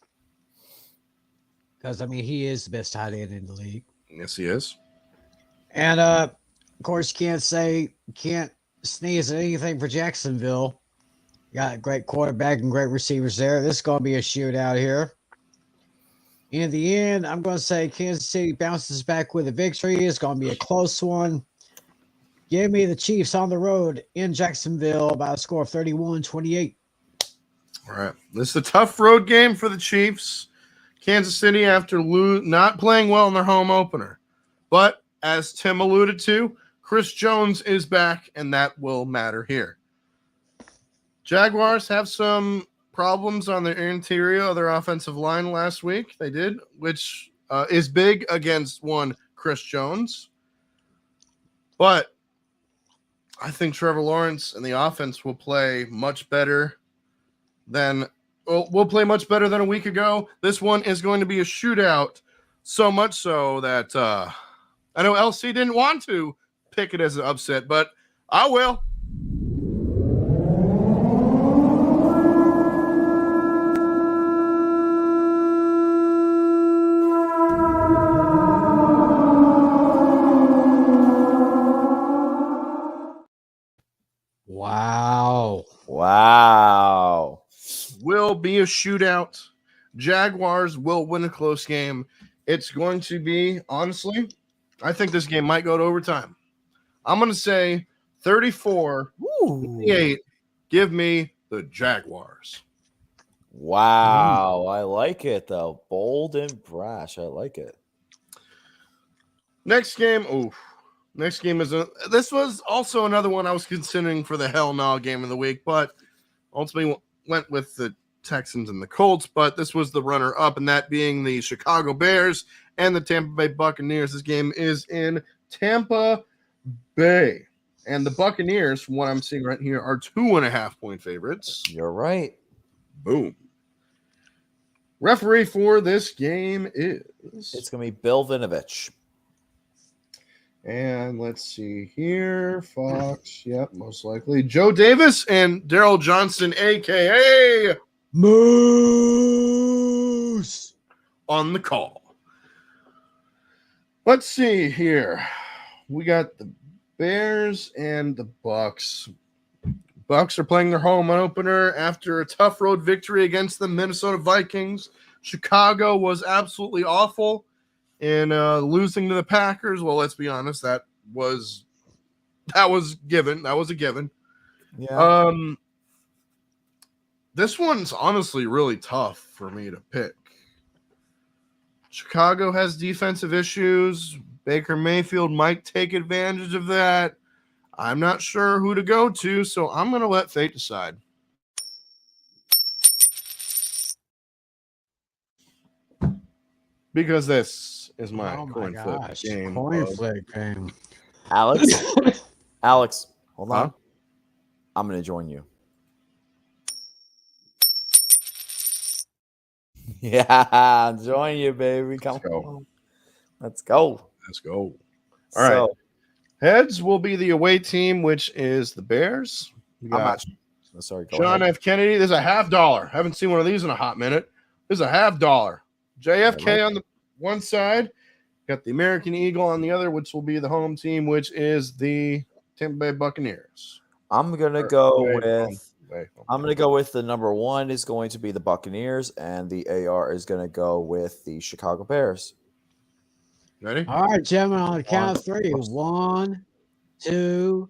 Because, I mean, he is the best tight end in the league. Yes, he is. And, of course, can't sneeze at anything for Jacksonville. Got a great quarterback and great receivers there. This is going to be a shootout here. In the end, I'm going to say Kansas City bounces back with a victory. It's going to be a close one. Give me the Chiefs on the road in Jacksonville by a score of 31-28. All right. This is a tough road game for the Chiefs. Kansas City after not playing well in their home opener. But as Tim alluded to, Chris Jones is back, and that will matter here. Jaguars have some problems on their interior of their offensive line last week. They did, which is big against one Chris Jones. But I think Trevor Lawrence and the offense will play much better than a week ago. This one is going to be a shootout, so much so that I know LC didn't want to pick it as an upset, but I will. Wow. Will be a shootout. Jaguars will win a close game. It's going to be, honestly, I think this game might go to overtime. I'm going to say 34-28. Give me the Jaguars. Wow. I like it, though. Bold and brash. I like it. Next game. Oof. Next game is this was also another one I was considering for the hell no game of the week, but ultimately went with the Texans and the Colts. But this was the runner up, and that being the Chicago Bears and the Tampa Bay Buccaneers. This game is in Tampa Bay, and the Buccaneers, from what I'm seeing right here, are 2.5-point favorites. You're right. Boom. Referee for this game is It's gonna be Bill Vinovich. And let's see here. Fox, yep, most likely. Joe Davis and Daryl Johnson, a.k.a. Moose. on the call. Let's see here. We got the Bears and the Bucks. Bucks are playing their home opener after a tough road victory against the Minnesota Vikings. Chicago was absolutely awful in losing to the Packers. Well, let's be honest, that was given. That was a given. Yeah. This one's honestly really tough for me to pick. Chicago has defensive issues. Baker Mayfield might take advantage of that. I'm not sure who to go to, so I'm going to let fate decide. Because this is my coin flip game. Coin flip game. Alex, hold Huh? on. I'm gonna join you. Yeah, I'm joining you, baby. Come Let's go. on. Let's go. Let's go. All right. Heads will be the away team, which is the Bears. We I'm got not. Sorry, go John ahead. F. Kennedy. There's a $50. Haven't seen one of these in a hot minute. There's a $50. JFK on the one side. Got the American Eagle on the other, which will be the home team, which is the Tampa Bay Buccaneers. I'm gonna go with the number one is going to be the Buccaneers, and the AR is gonna go with the Chicago Bears. Ready? All right, gentlemen, on the count of three. 1, 2,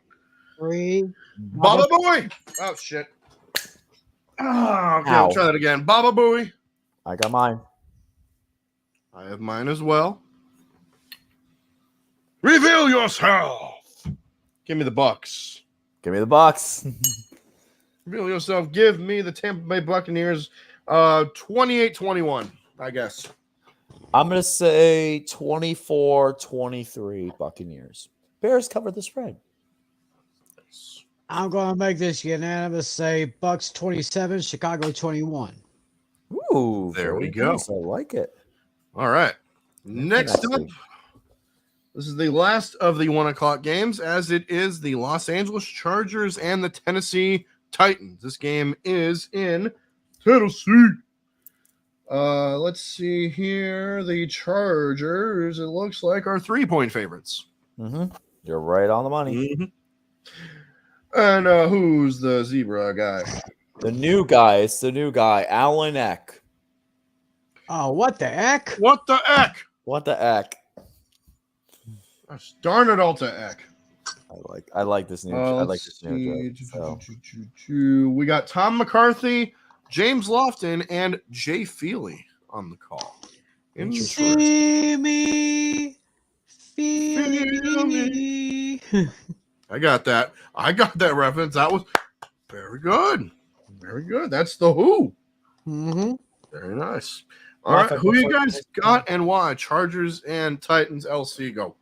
3. Baba Booey. Oh, shit. Oh, okay, I'll try that again. Baba Booey. I got mine. I have mine as well. Reveal yourself. Give me the Bucks. Give me the Bucks. Reveal yourself. Give me the Tampa Bay Buccaneers 28-21, I guess. I'm going to say 24-23 Buccaneers. Bears covered the spread. I'm going to make this unanimous. Say Bucks 27, Chicago 21. Ooh, there we very go. nice. I like it. All right. Next up, this is the last of the 1 o'clock games, as it is the Los Angeles Chargers and the Tennessee Titans. This game is in Tennessee. Let's see here. The Chargers, it looks like, are 3-point favorites. Mm-hmm. You're right on the money. Mm-hmm. And who's the zebra guy? The new guy. It's the new guy, Alan Eck. Oh, what the heck? What the heck? What the heck? Gosh, darn it, Alta Eck. I like this new. I like this new joke, We got Tom McCarthy, James Lofton, and Jay Feely on the call. Interesting. Feel me. Feel me. I got that. I got that reference. That was very good. Very good. That's the Who. Mm-hmm. Very nice. All right. Who you guys got and why? Chargers and Titans LC go.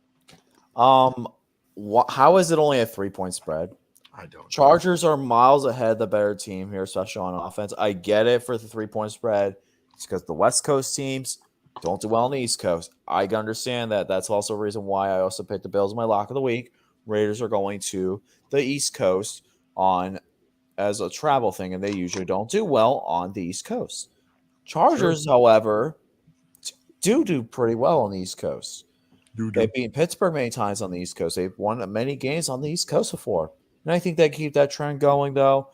How is it only a 3-point spread? I don't know. Chargers are miles ahead, the better team here, especially on offense. I get it for the 3-point spread. It's because the West Coast teams don't do well on the East Coast. I understand that. That's also a reason why I also picked the Bills in my lock of the week. Raiders are going to the East Coast as a travel thing, and they usually don't do well on the East Coast. Chargers, however, do pretty well on the East Coast. They've beaten Pittsburgh many times on the East Coast. They've won many games on the East Coast before. And I think they keep that trend going, though.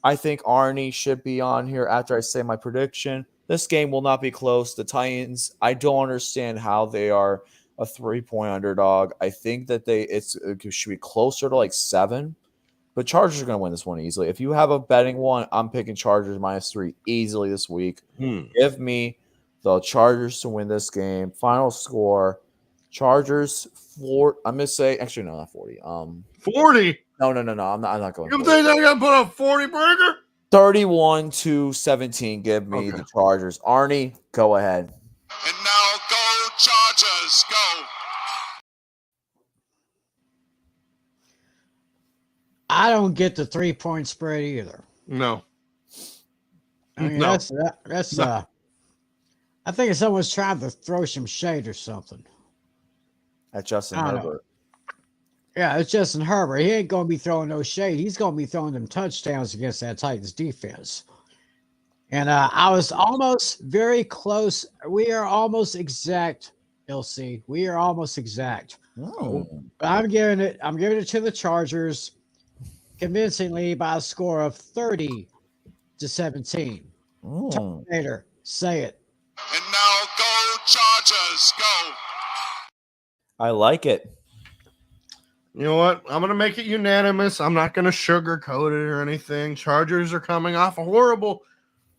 I think Arnie should be on here after I say my prediction. This game will not be close. The Titans, I don't understand how they are a 3-point underdog. I think that it should be closer to like 7. But Chargers are going to win this one easily. If you have a betting one, I'm picking Chargers -3 easily this week. Give me the Chargers to win this game. Final score Chargers, I'm gonna say actually no, not 40. 40. No. I'm not going. You 40. think they're gonna put up 40 burger? 31-17. Give me Okay. the Chargers. Arnie, go ahead. And now go Chargers, go. I don't get the 3-point spread either. No. I mean, No. that's No. I think someone's trying to throw some shade or something. At Justin I don't know. Herbert. Yeah, it's Justin Herbert. He ain't going to be throwing no shade. He's going to be throwing them touchdowns against that Titans defense. And I was almost very close. We are almost exact, LC. We are almost exact. Oh. But I'm giving it to the Chargers convincingly by a score of 30-17. Oh. Later, say it. And now go Chargers, go. I like it. You know what? I'm gonna make it unanimous. I'm not gonna sugarcoat it or anything. Chargers are coming off a horrible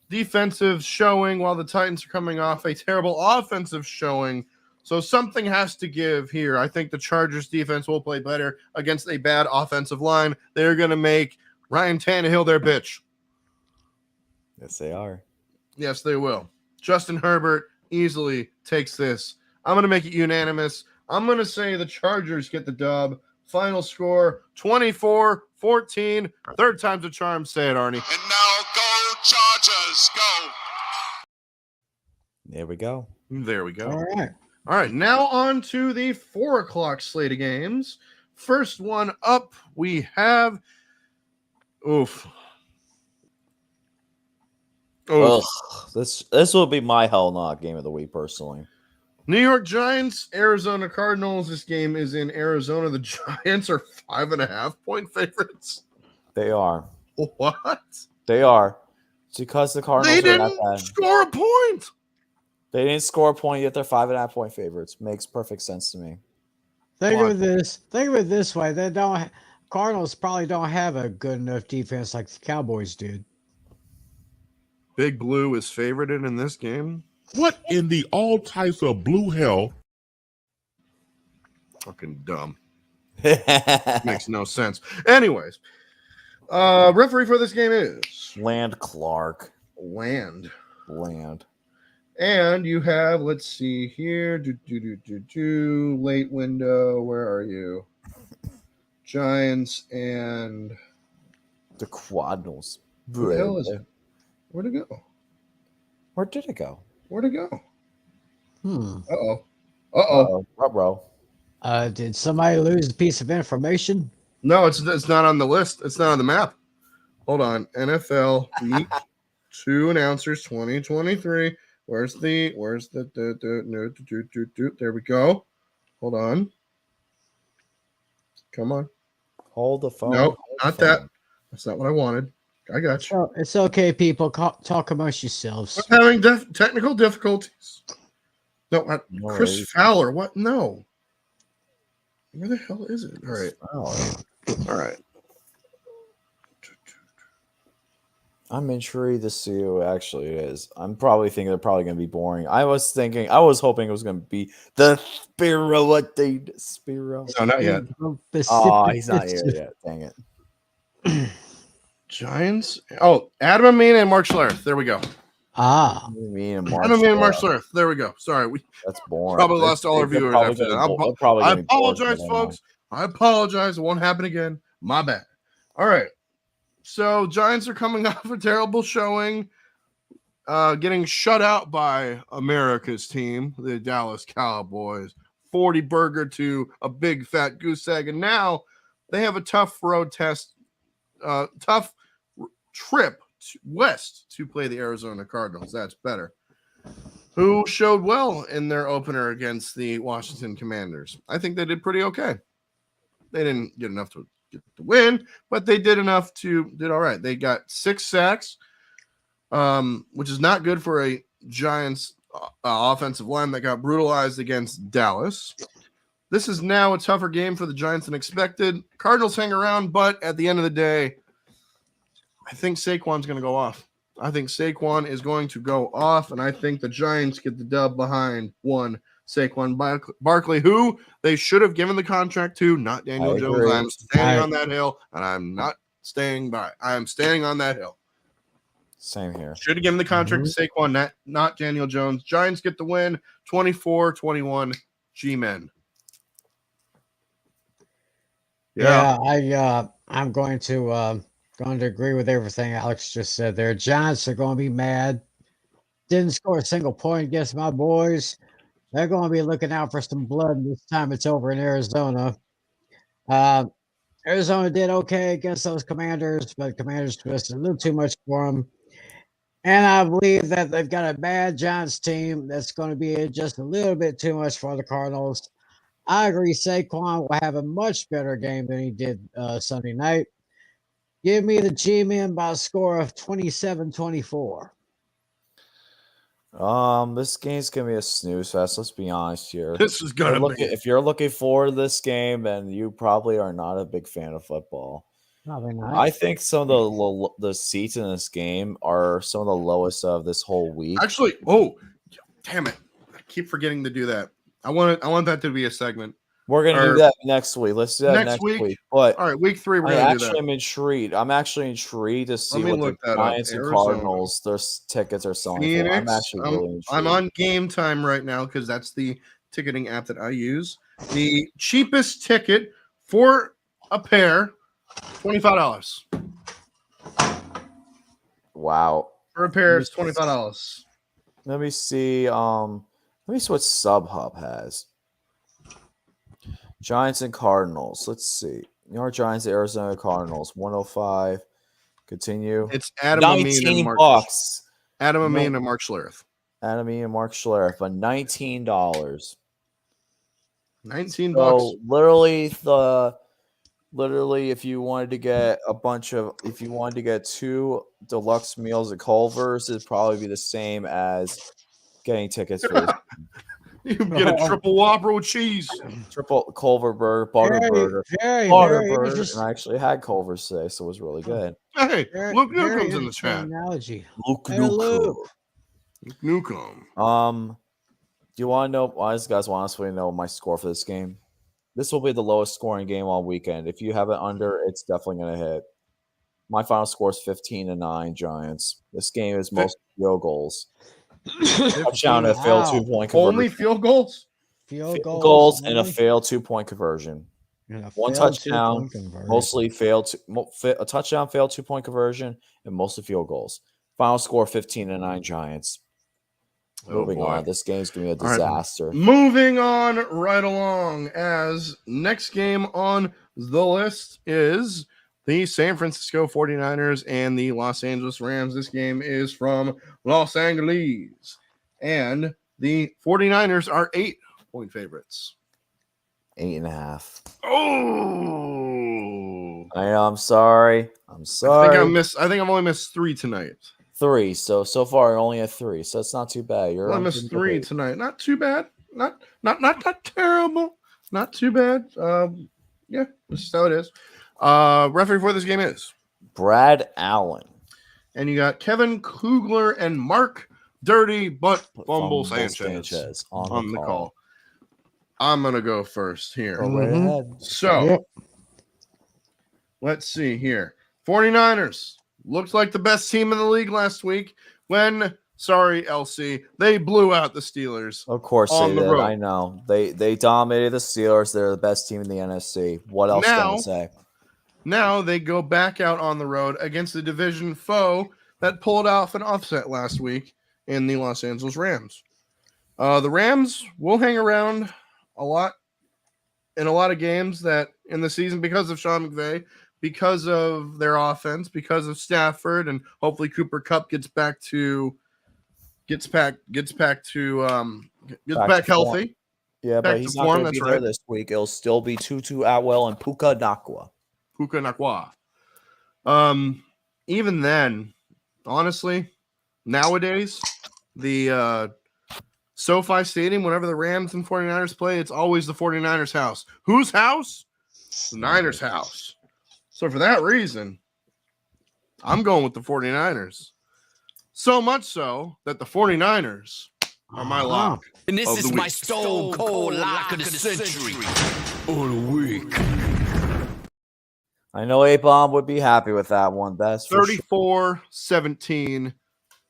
defensive showing, while the Titans are coming off a terrible offensive showing. So something has to give here. I think the Chargers defense will play better against a bad offensive line. They're gonna make Ryan Tannehill their bitch. Yes, they are. Yes, they will. Justin Herbert easily takes this. I'm going to make it unanimous. I'm going to say the Chargers get the dub. Final score 24-14. Third time's a charm. Say it, Arnie. And now go Chargers, go. There we go. There we go. All right. All right, now on to the 4 o'clock slate of games. First one up, we have. Oof. Ugh, this will be my hell knock game of the week, personally. New York Giants, Arizona Cardinals. This game is in Arizona. The Giants are 5.5-point favorites. They are. What? They are. It's because the Cardinals They are that didn't bad. score a point. They didn't score a point yet. They're 5.5-point favorites. Makes perfect sense to me. Think of it this way. Cardinals probably don't have a good enough defense like the Cowboys did. Big Blue is favorited in this game. What in the all types of blue hell? Fucking dumb. Makes no sense. Anyways, referee for this game is Land Clark. Land. And you have, let's see here, late window. Where are you? Giants and the Cardinals. who the hell is it? Where'd it go? Where did it go? Where'd it go? Uh-oh. Bro. Did somebody lose a piece of information? No, it's not on the list. It's not on the map. Hold on. NFL Week 2 announcers 2023. Where's the there we go. Hold on. Come on. Hold the phone. No, not that. That's not what I wanted. I got you. Oh, it's okay, people. Talk amongst yourselves. I'm having technical difficulties. No, No Chris worries. Fowler. What? No. Where the hell is it? All right. All right. I'm intrigued to see who it actually is. I'm probably thinking they're probably going to be boring. I was hoping it was going to be the Spiro. What they Spiro? No, not yet. Oh, he's not here yet. Dang it. Giants. Oh, Adam Amin and Mark Schlereth. There we go. Me and Mark. Adam Amin and Mark Schlereth. There we go. Sorry, we That's boring. probably lost all our They're viewers probably after gonna that. they're probably I gonna be bored apologize, by now. folks. I apologize. It won't happen again. My bad. All right. So Giants are coming off a terrible showing, getting shut out by America's team, the Dallas Cowboys. 40 burger to a big fat goose egg, and now they have a tough road test, tough trip west to play the Arizona Cardinals. That's better. Who showed well in their opener against the Washington Commanders. I think they did pretty okay. They didn't get enough to get the win, but they did enough did all right. They got 6 sacks, which is not good for a Giants offensive line that got brutalized against Dallas. This is now a tougher game for the Giants than expected. Cardinals hang around, but at the end of the day, I think Saquon's going to go off. I think Saquon is going to go off, and I think the Giants get the dub behind 1 Saquon Barkley, who they should have given the contract to, not Daniel Jones. I'm standing on that hill, and I'm not staying by. I am standing on that hill. Same here. Should have given the contract to Saquon, not Daniel Jones. Giants get the win, 24-21. G-Men. Yeah, I'm going to agree with everything Alex just said there. Giants are going to be mad. Didn't score a single point against my boys. They're going to be looking out for some blood this time it's over in Arizona. Arizona did okay against those Commanders, but Commanders just a little too much for them. And I believe that they've got a bad Giants team that's going to be just a little bit too much for the Cardinals. I agree Saquon will have a much better game than he did Sunday night. Give me the G-Men by a score of 27-24. This game's gonna be a snooze fest. Let's be honest here. This is gonna be. If you're looking forward to this game, then you probably are not a big fan of football. Probably not. I think some of the seats in this game are some of the lowest of this whole week. Actually, damn it! I keep forgetting to do that. I want that to be a segment. We're gonna do that next week. Let's do that next week. But all right, week 3, we're gonna do that. I'm actually intrigued to see what the Giants and Cardinals their tickets are selling for. I'm actually really intrigued. I'm on Game Time right now because that's the ticketing app that I use. The cheapest ticket for a pair, $25. Wow. For a pair, it's $25. Let me see. Let me see what StubHub has. Giants and Cardinals. Let's see. New York Giants, Arizona Cardinals. 105. Continue. It's Adam Amin and Mark. $19. Adam Amin and Mark Schlereth. Adam Amin and Mark Schlereth for $19. $19. So literally, if you wanted to get two deluxe meals at Culver's, it'd probably be the same as getting tickets for this. You can get a triple Whopper with cheese. Triple Culver burger, butter burger. And I actually had Culver's today, so it was really good. Hey, Luke Newcomb's in the chat. Analogy. Luke Newcomb. Newcomb. Do you want to know? Why does guys want to know my score for this game? This will be the lowest scoring game all weekend. If you have it under, it's definitely going to hit. My final score is 15-9 Giants. This game is most field goals. Touchdown, a failed 2-point conversion. Only field goals? Field goals and a failed 2-point conversion. One touchdown, mostly failed. A touchdown, failed 2-point conversion, and mostly field goals. Final score 15-9 Giants. Moving on. This game's going to be a disaster. Right. Moving on right along, as next game on the list is the San Francisco 49ers and the Los Angeles Rams. This game is from Los Angeles. And the 49ers are 8-point favorites. 8.5. Oh! I'm sorry. I'm sorry. I think I've only missed 3 tonight. 3. So far, only at 3. So it's not too bad. I missed 3 tonight. Not too bad. Not terrible. Not too bad. Yeah, this is how it is. Referee for this game is Brad Allen. And you got Kevin Kugler and Mark Dirty But Fumble Sanchez on the call. I'm going to go first here. Go right ahead. So, let's see here. 49ers looked like the best team in the league last week when, sorry, LC, they blew out the Steelers. Of course they did. I know. They dominated the Steelers. They're the best team in the NFC. What else can I say? Now they go back out on the road against the division foe that pulled off an upset last week in the Los Angeles Rams. The Rams will hang around a lot in a lot of games that in the season because of Sean McVay, because of their offense, because of Stafford, and hopefully Cooper Kupp gets back healthy. Yeah, but he's not going to be there this week. It'll still be Tutu Atwell and Puka Nacua. Even then, honestly, nowadays, the SoFi Stadium, whenever the Rams and 49ers play, it's always the 49ers house. Whose house? The Niners house. So for that reason, I'm going with the 49ers. So much so that the 49ers are my lock. And this of is the my week. stone cold lock of the century. Or the week. I know A-Bomb would be happy with that one. That's for sure. 34-17.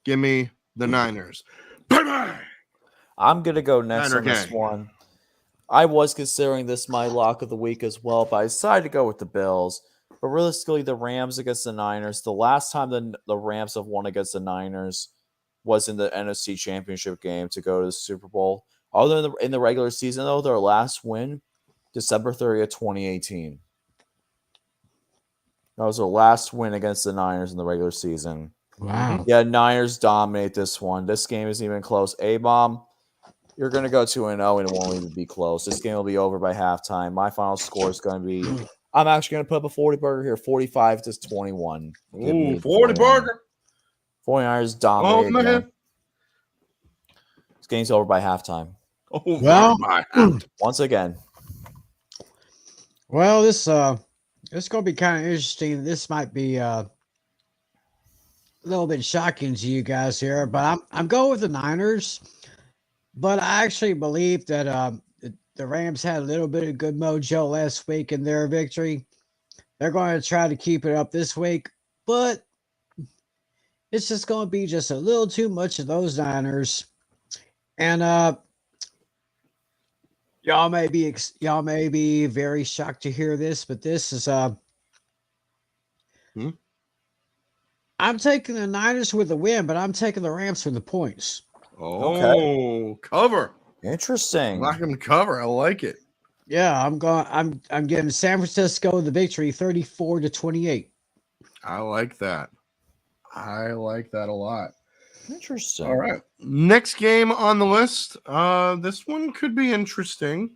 Give me the Niners. Bye-bye. I'm going to go next Niner on this gang. one. I was considering this my lock of the week as well, but I decided to go with the Bills. But realistically, the Rams against the Niners. The last time the Rams have won against the Niners was in the NFC Championship game to go to the Super Bowl. Other than in the regular season, though, their last win, December 30th, 2018. That was their last win against the Niners in the regular season. Wow. Yeah, Niners dominate this one. This game isn't even close. A-Bomb, you're going to go 2-0 and it won't even be close. This game will be over by halftime. My final score is going to be, I'm actually going to put up a 40 burger here, 45-21. Give me Ooh, the 40 49ers. burger. 49ers dominate Oh, man. again. This game's over by halftime. Oh, Well, my. Once again. Well, this it's gonna be kind of interesting. This might be a little bit shocking to you guys here, but I'm going with the Niners. But I actually believe that the Rams had a little bit of good mojo last week in their victory. They're going to try to keep it up this week, but it's just going to be just a little too much of those Niners. And y'all may be very shocked to hear this, but this is I'm taking the Niners with the win, but I'm taking the Rams for the points. Oh, cover. Interesting. Lock them to cover. I like it. Yeah, I'm giving San Francisco the victory 34-28. I like that. I like that a lot. Interesting. All right. Next game on the list. This one could be interesting.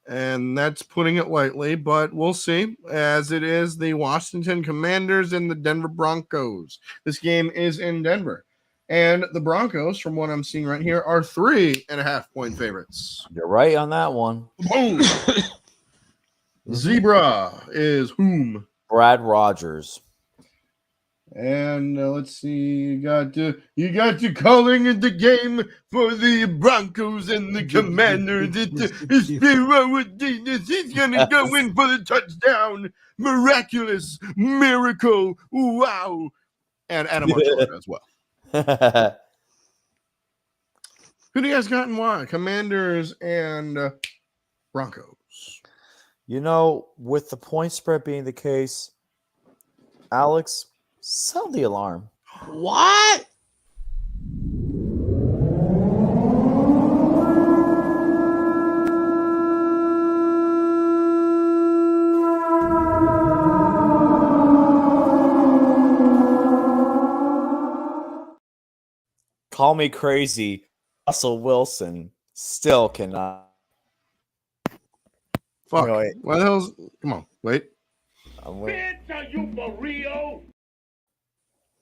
And that's putting it lightly, but we'll see. As it is the Washington Commanders and the Denver Broncos. This game is in Denver. And the Broncos, from what I'm seeing right here, are 3.5-point favorites. You're right on that one. Boom. Zebra is whom? Brad Rogers. And let's see, you got to calling in the game for the Broncos and the Commanders. He's gonna go in for the touchdown, miraculous miracle, wow! And Adam Archuleta as well. Who do you guys got and why? Commanders and Broncos. You know, with the point spread being the case, Alex, sound the alarm. What? Call me crazy. Russell Wilson still cannot. Fuck. No, wait. What the hell's... Come on, wait. Bitch, are you for real?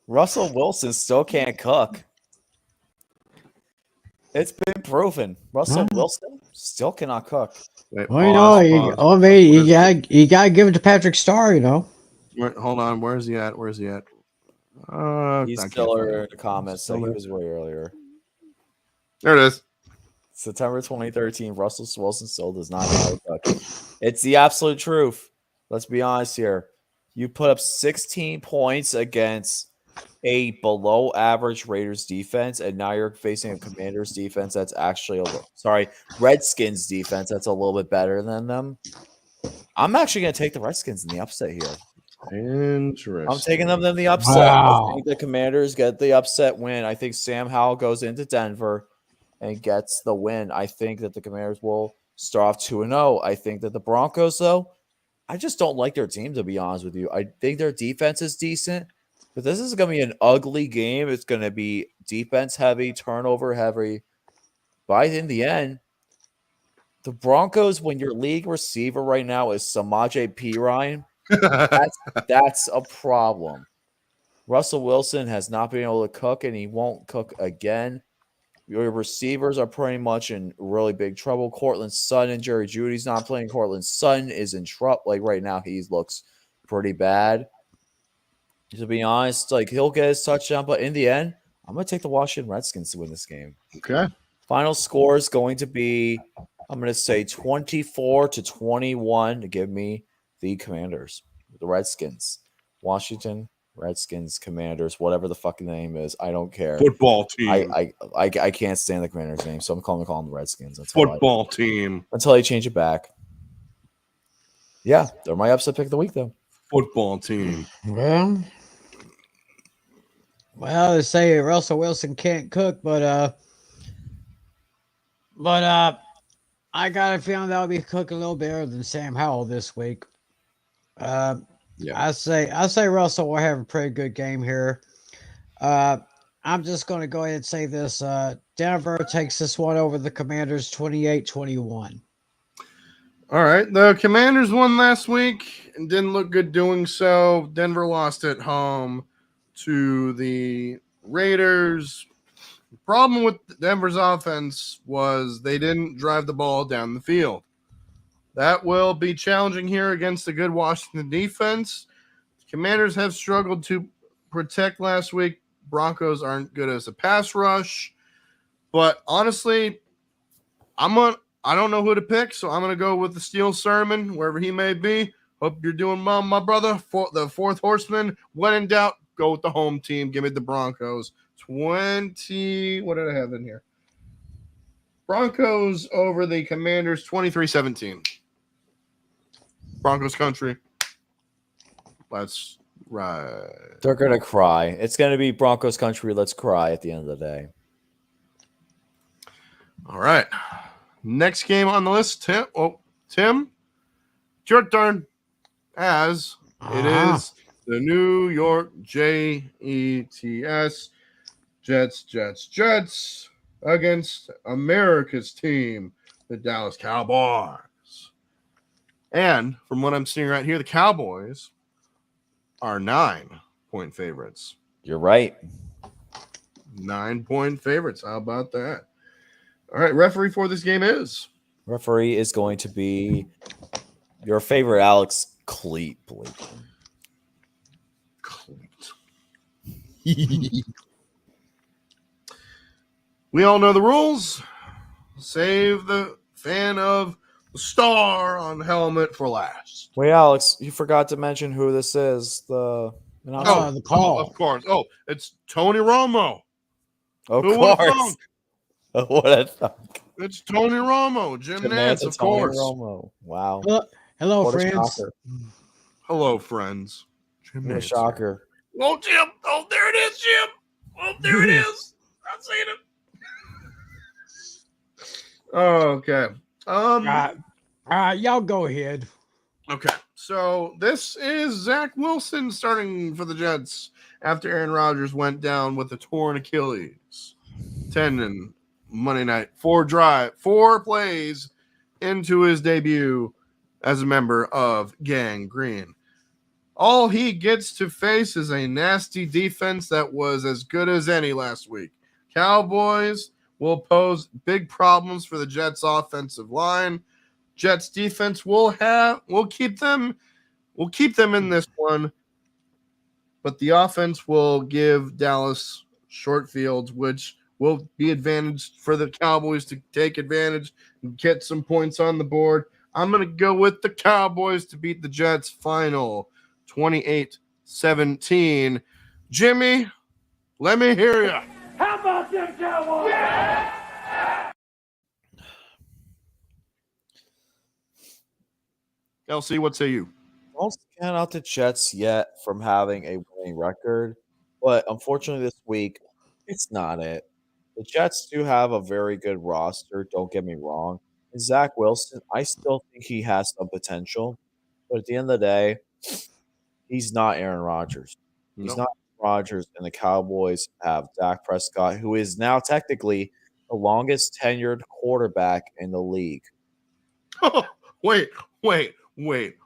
Russell Wilson still can't cook. It's been proven. Russell Wilson still cannot cook. Wait, Well, you know, you gotta give it to Patrick Starr, you know. Hold on, where's he at? He's He's still in the comments. So he was way earlier. There it is. September 2013, Russell Wilson still does not know how to cook. It's the absolute truth. Let's be honest here. You put up 16 points against a below average Raiders defense, and now you're facing a Commanders defense that's actually Redskins defense that's a little bit better than them. I'm actually going to take the Redskins in the upset here. Interesting. I'm taking them in the upset. Wow. I think the Commanders get the upset win. I think Sam Howell goes into Denver and gets the win. I think that the Commanders will start off 2-0. I think that the Broncos, though, I just don't like their team, to be honest with you. I think their defense is decent, but this is going to be an ugly game. It's going to be defense heavy, turnover heavy. But in the end, the Broncos, when your league receiver right now is Samaje Perine, that's a problem. Russell Wilson has not been able to cook, and he won't cook again. Your receivers are pretty much in really big trouble. Cortland Sutton and Jerry Jeudy's not playing. Cortland Sutton is in trouble. Like right now, he looks pretty bad. To be honest, like he'll get his touchdown, but in the end, I'm gonna take the Washington Redskins to win this game. Okay. Final score is going to be, I'm going to say 24-21 to give me the Commanders, the Redskins, Washington Redskins, Commanders, whatever the fucking name is. I don't care. Football team. I can't stand the Commanders name, so I'm calling them the Redskins. Football team. Until I change it back. Yeah, they're my upset pick of the week, though. Football team. Well, they say Russell Wilson can't cook, but I got a feeling that'll be cooking a little better than Sam Howell this week. Yeah, I say Russell will have a pretty good game here. I'm just going to go ahead and say this. Denver takes this one over the Commanders 28-21. All right. The Commanders won last week and didn't look good doing so. Denver lost at home to the Raiders. The problem with Denver's offense was they didn't drive the ball down the field. That will be challenging here against the good Washington defense. The Commanders have struggled to protect last week. Broncos aren't good as a pass rush. But honestly, I don't know who to pick, so I'm going to go with the Steel Sermon, wherever he may be. Hope you're doing well, my brother. The fourth Horseman. When in doubt, go with the home team. Give me the Broncos. 20. What did I have in here? Broncos over the Commanders 23-17. Broncos country. Let's ride. They're going to cry. It's going to be Broncos country. Let's cry at the end of the day. All right. Next game on the list, Tim. It's your turn. As it is the New York Jets against America's team, the Dallas Cowboys. And from what I'm seeing right here, the Cowboys are 9-point favorites. You're right. 9-point favorites. How about that? All right, referee for this game is? Referee is going to be your favorite Alex Cleet. We all know the rules. Save the fan of the star on helmet for last. Wait, Alex, you forgot to mention who this is. The call. Of course. Oh, it's Tony Romo. Of Who course. What a thunk. It's Tony Romo, Jim Nantz, of Tony course. Romo. Wow. Hello, What a friends. shocker. Hello, friends. Jim What a Nantz. shocker. Oh, Jim. Oh, there it is, Jim. Oh, there it is. I've seen it. Okay. Y'all go ahead. Okay. So this is Zach Wilson starting for the Jets after Aaron Rodgers went down with a torn Achilles tendon Monday night. 4 plays into his debut as a member of Gang Green. All he gets to face is a nasty defense that was as good as any last week. Cowboys will pose big problems for the Jets offensive line. Jets defense will keep them in this one, but the offense will give Dallas short fields, which will be advantage for the Cowboys to take advantage and get some points on the board. I'm going to go with the Cowboys to beat the Jets final 28-17. Jimmy, let me hear you. How about them Cowboys? Yeah! LC, what say you? Don't count out the Jets yet from having a winning record, but unfortunately this week, it's not it. The Jets do have a very good roster, don't get me wrong. And Zach Wilson, I still think he has some potential, but at the end of the day, he's not Aaron Rodgers. He's not Aaron Rodgers, and the Cowboys have Dak Prescott, who is now technically the longest tenured quarterback in the league. Wait.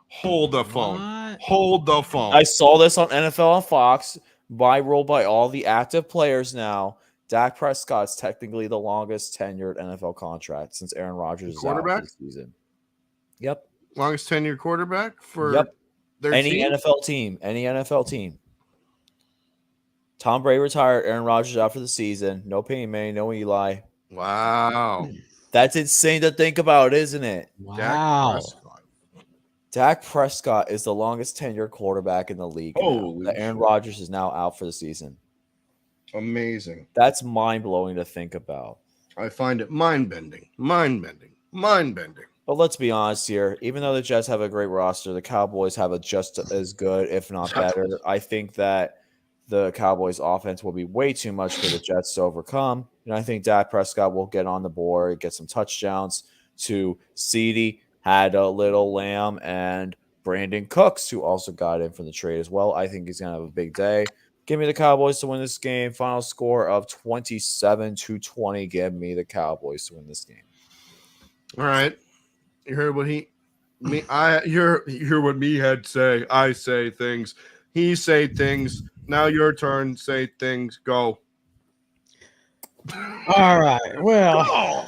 Hold the phone. What? Hold the phone. I saw this on NFL on Fox, viral by all the active players now. Dak Prescott's technically the longest tenured NFL contract since Aaron Rodgers is out for the season. Yep. Longest tenured quarterback for their any team? Any NFL team. Tom Brady retired. Aaron Rodgers out for the season. No Peyton Manning, no Eli. Wow. That's insane to think about, isn't it? Wow. Dak Prescott is the longest tenured quarterback in the league. Holy now. Aaron shit. Rodgers is now out for the season. Amazing. That's mind-blowing to think about. I find it mind-bending. Mind-bending. Mind-bending. But let's be honest here. Even though the Jets have a great roster, the Cowboys have a just as good, if not better. I think that the Cowboys' offense will be way too much for the Jets to overcome. And I think Dak Prescott will get on the board, get some touchdowns to CeeDee, had a little Lamb, and Brandon Cooks, who also got in from the trade as well. I think he's going to have a big day. Give me the Cowboys to win this game. Final score of 27-20. Give me the Cowboys to win this game. All right. You heard what you hear what me had say. I say things. He say things. Now your turn. Say things. Go. All right. Well.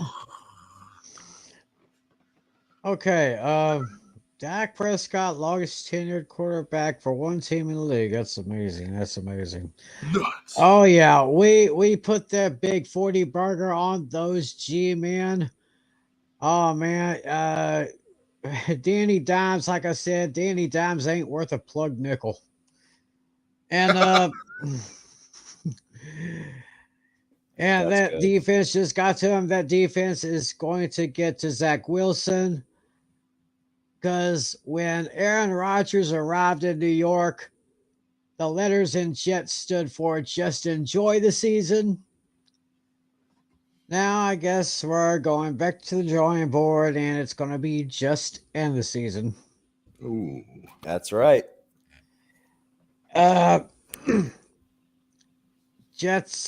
Okay. Dak Prescott, longest tenured quarterback for one team in the league. That's amazing. That's amazing. Nuts. Oh yeah, we put that big 40 burger on those G-men. Oh man, Danny Dimes, like I said, Danny Dimes ain't worth a plug nickel. And and That's that good. defense just got to him. That defense is going to get to Zach Wilson. Because when Aaron Rodgers arrived in New York, the letters in Jets stood for just enjoy the season. Now I guess we're going back to the drawing board and it's going to be just end the season. Ooh. That's right. Jets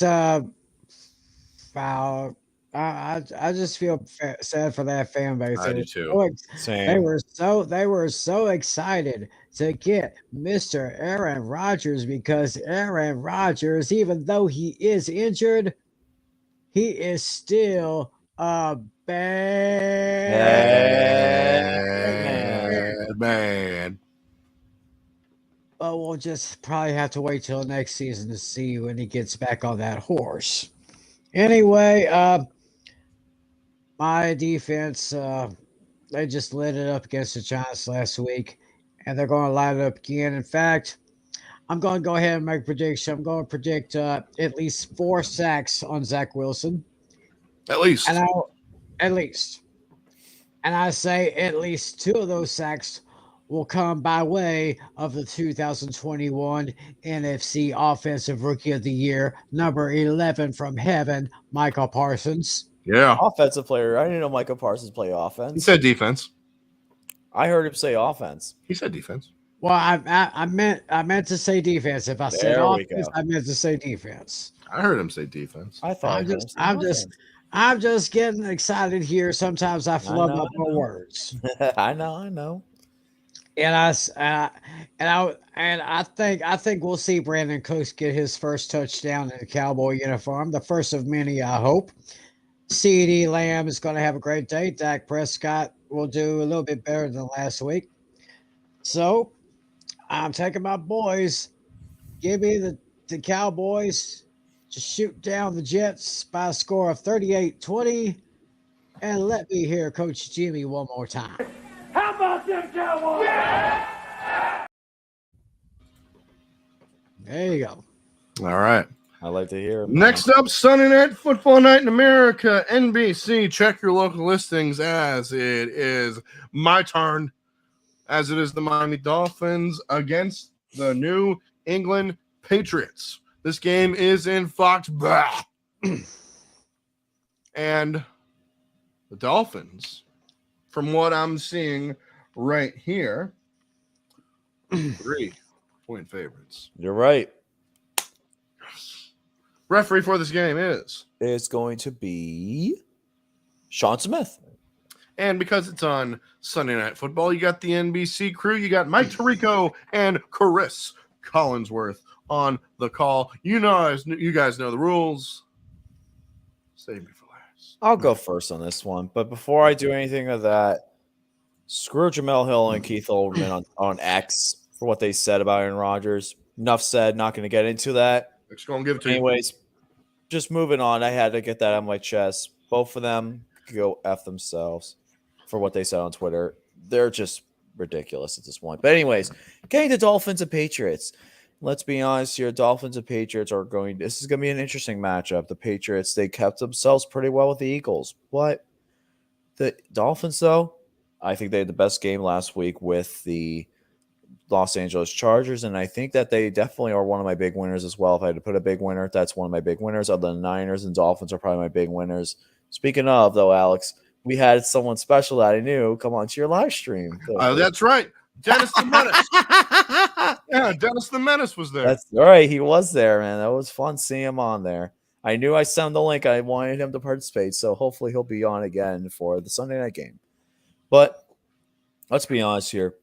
foul. I just feel sad for that fan base. I do too. Same. They were so excited to get Mr. Aaron Rodgers because Aaron Rodgers, even though he is injured, he is still a bad Man. But we'll just probably have to wait till next season to see when he gets back on that horse. Anyway, my defense, they just lit it up against the Giants last week, and they're going to light it up again. In fact, I'm going to go ahead and make a prediction. I'm going to predict at least 4 sacks on Zach Wilson. At least. At least. And I say at least 2 of those sacks will come by way of the 2021 NFC Offensive Rookie of the Year, number 11 from heaven, Michael Parsons. Yeah. Offensive player. I didn't know Michael Parsons play offense. He said defense. I heard him say offense. He said defense. Well, I meant to say defense. If I said There we offense, go. I meant to say defense. I heard him say defense. I thought I'm just getting excited here. Sometimes I flub up my words. I know. And I think we'll see Brandon Cooks get his first touchdown in a Cowboy uniform, the first of many, I hope. CeeDee Lamb is going to have a great day. Dak Prescott will do a little bit better than last week. So I'm taking my boys. Give me the Cowboys to shoot down the Jets by a score of 38-20. And let me hear Coach Jimmy one more time. How about them Cowboys? There you go. All right. I like to hear it. Next up, Sunday Night Football Night in America, NBC. Check your local listings as it is my turn, as it is the Miami Dolphins against the New England Patriots. This game is in Foxborough. And the Dolphins, from what I'm seeing right here, 3-point favorites. You're right. Referee for this game is. It's going to be Sean Smith. And because it's on Sunday Night Football, you got the NBC crew. You got Mike Tirico and Chris Collinsworth on the call. You guys know the rules. Save me for last. I'll go first on this one. But before I do anything of that, screw Jamel Hill and Keith Olbermann on X for what they said about Aaron Rodgers. Enough said. Not going to get into that. Just going to give it to you. Anyways, just moving on. I had to get that on my chest. Both of them go F themselves for what they said on Twitter. They're just ridiculous at this point. But anyways, getting to Dolphins and Patriots. Let's be honest here. Dolphins and Patriots are going. This is going to be an interesting matchup. The Patriots, they kept themselves pretty well with the Eagles. But the Dolphins, though, I think they had the best game last week with the Los Angeles Chargers, and I think that they definitely are one of my big winners as well. If I had to put a big winner, that's one of my big winners. Other than Niners and Dolphins are probably my big winners. Speaking of, though, Alex, we had someone special that I knew come onto your live stream. That's right. Dennis the Menace. Yeah, Dennis the Menace was there. That's all right. He was there, man. That was fun seeing him on there. I knew I sent the link. I wanted him to participate, so hopefully he'll be on again for the Sunday night game. But let's be honest here.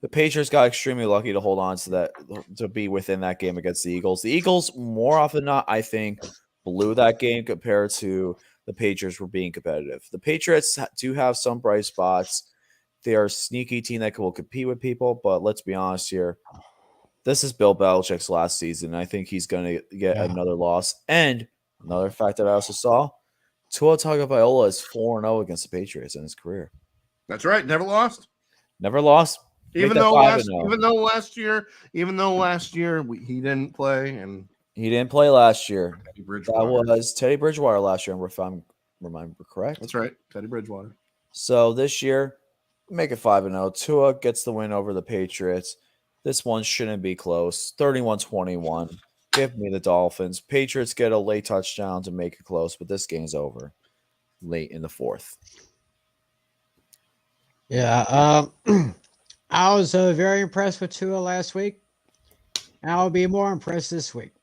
The Patriots got extremely lucky to hold on to that, to be within that game against the Eagles. The Eagles, more often than not, I think, blew that game compared to the Patriots were being competitive. The Patriots do have some bright spots. They are a sneaky team that will compete with people, but let's be honest here. This is Bill Belichick's last season. I think he's going to get another loss. And another fact that I also saw, Tua Tagovailoa is 4-0 against the Patriots in his career. That's right. Never lost. Never lost. Even though last year he didn't play, and he didn't play last year. That was Teddy Bridgewater last year, if I remember correct. That's right, Teddy Bridgewater. So this year, make it 5-0. Tua gets the win over the Patriots. This one shouldn't be close. 31-21. Give me the Dolphins. Patriots get a late touchdown to make it close, but this game's over late in the fourth. Yeah, I was very impressed with Tua last week. I'll be more impressed this week.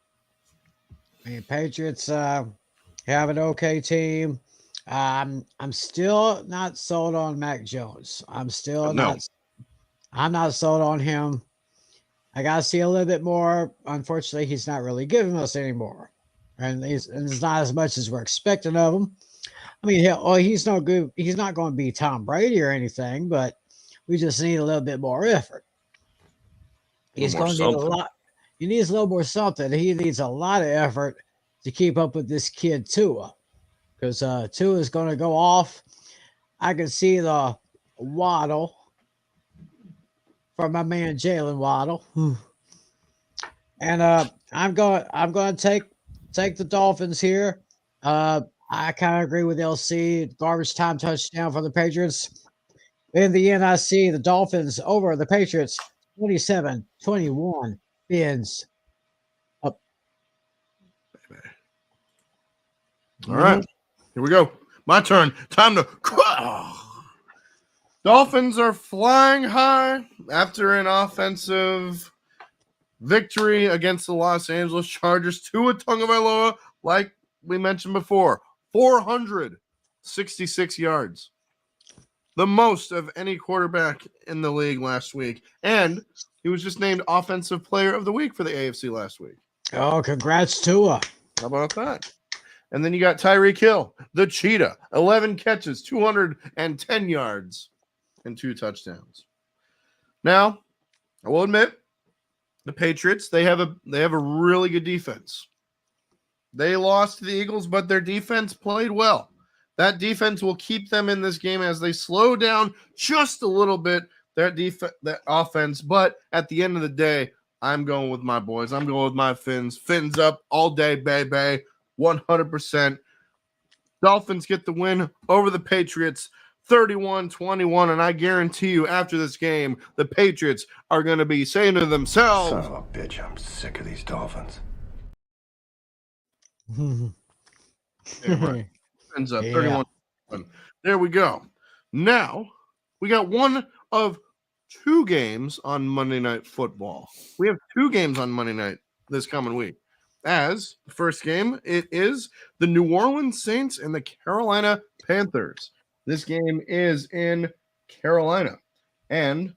I mean, Patriots have an okay team. I'm still not sold on Mac Jones. I'm not sold on him. I gotta see a little bit more. Unfortunately, he's not really giving us anymore, and it's not as much as we're expecting of him. I mean, he's no good. He's not going to be Tom Brady or anything, but we just need a little bit more effort. He's going to need a lot. He needs a little more something. He needs a lot of effort to keep up with this kid Tua, because Tua is going to go off. I can see the Waddle from my man Jalen Waddle, and I'm going to take the Dolphins here. I kind of agree with LC. Garbage time touchdown for the Patriots. In the end, I see the Dolphins over the Patriots 27-21. Fins up. All right. Here we go. My turn. Time to Dolphins are flying high after an offensive victory against the Los Angeles Chargers. Tua Tagovailoa, like we mentioned before, 466 yards. The most of any quarterback in the league last week. And he was just named Offensive Player of the Week for the AFC last week. Oh, congrats, Tua. How about that? And then you got Tyreek Hill, the Cheetah, 11 catches, 210 yards, and 2 touchdowns. Now, I will admit, the Patriots, they have a really good defense. They lost to the Eagles, but their defense played well. That defense will keep them in this game as they slow down just a little bit, that offense. But at the end of the day, I'm going with my boys. I'm going with my Fins. Fins up all day, baby. 100%. Dolphins get the win over the Patriots, 31-21. And I guarantee you, after this game, the Patriots are going to be saying to themselves, Son of a bitch, I'm sick of these Dolphins. Yeah, right. Ends up 31. There we go. Now we got one of 2 games on Monday Night Football. We have 2 games on Monday night this coming week. As the first game, it is the New Orleans Saints and the Carolina Panthers. This game is in Carolina, and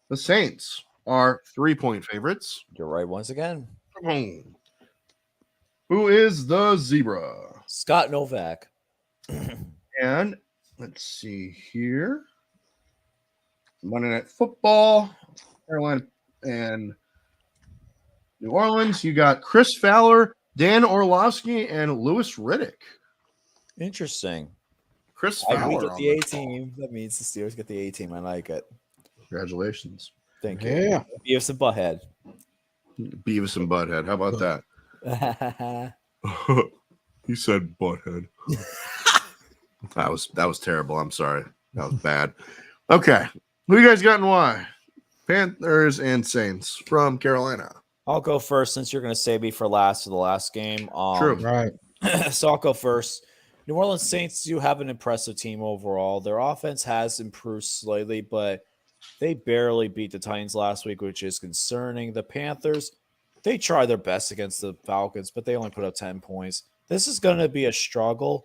the Saints are 3-point favorites. You're right once again. Who is the zebra? Scott Novak. And let's see here. Monday Night Football, Carolina and New Orleans. You got Chris Fowler, Dan Orlovsky, and Louis Riddick. Interesting. Chris We Fowler get on the A the team. That means the Steelers get the A team. I like it. Congratulations. Thank you. Yeah. Beavis and Butthead. Beavis and Butthead. How about that? He said Butthead. That was terrible. I'm sorry. That was bad. Okay. Who you guys got and why? Panthers and Saints from Carolina. I'll go first since you're going to save me for last for the last game. True. Right. So I'll go first. New Orleans Saints do have an impressive team overall. Their offense has improved slightly, but they barely beat the Titans last week, which is concerning. The Panthers, they tried their best against the Falcons, but they only put up 10 points. This is going to be a struggle.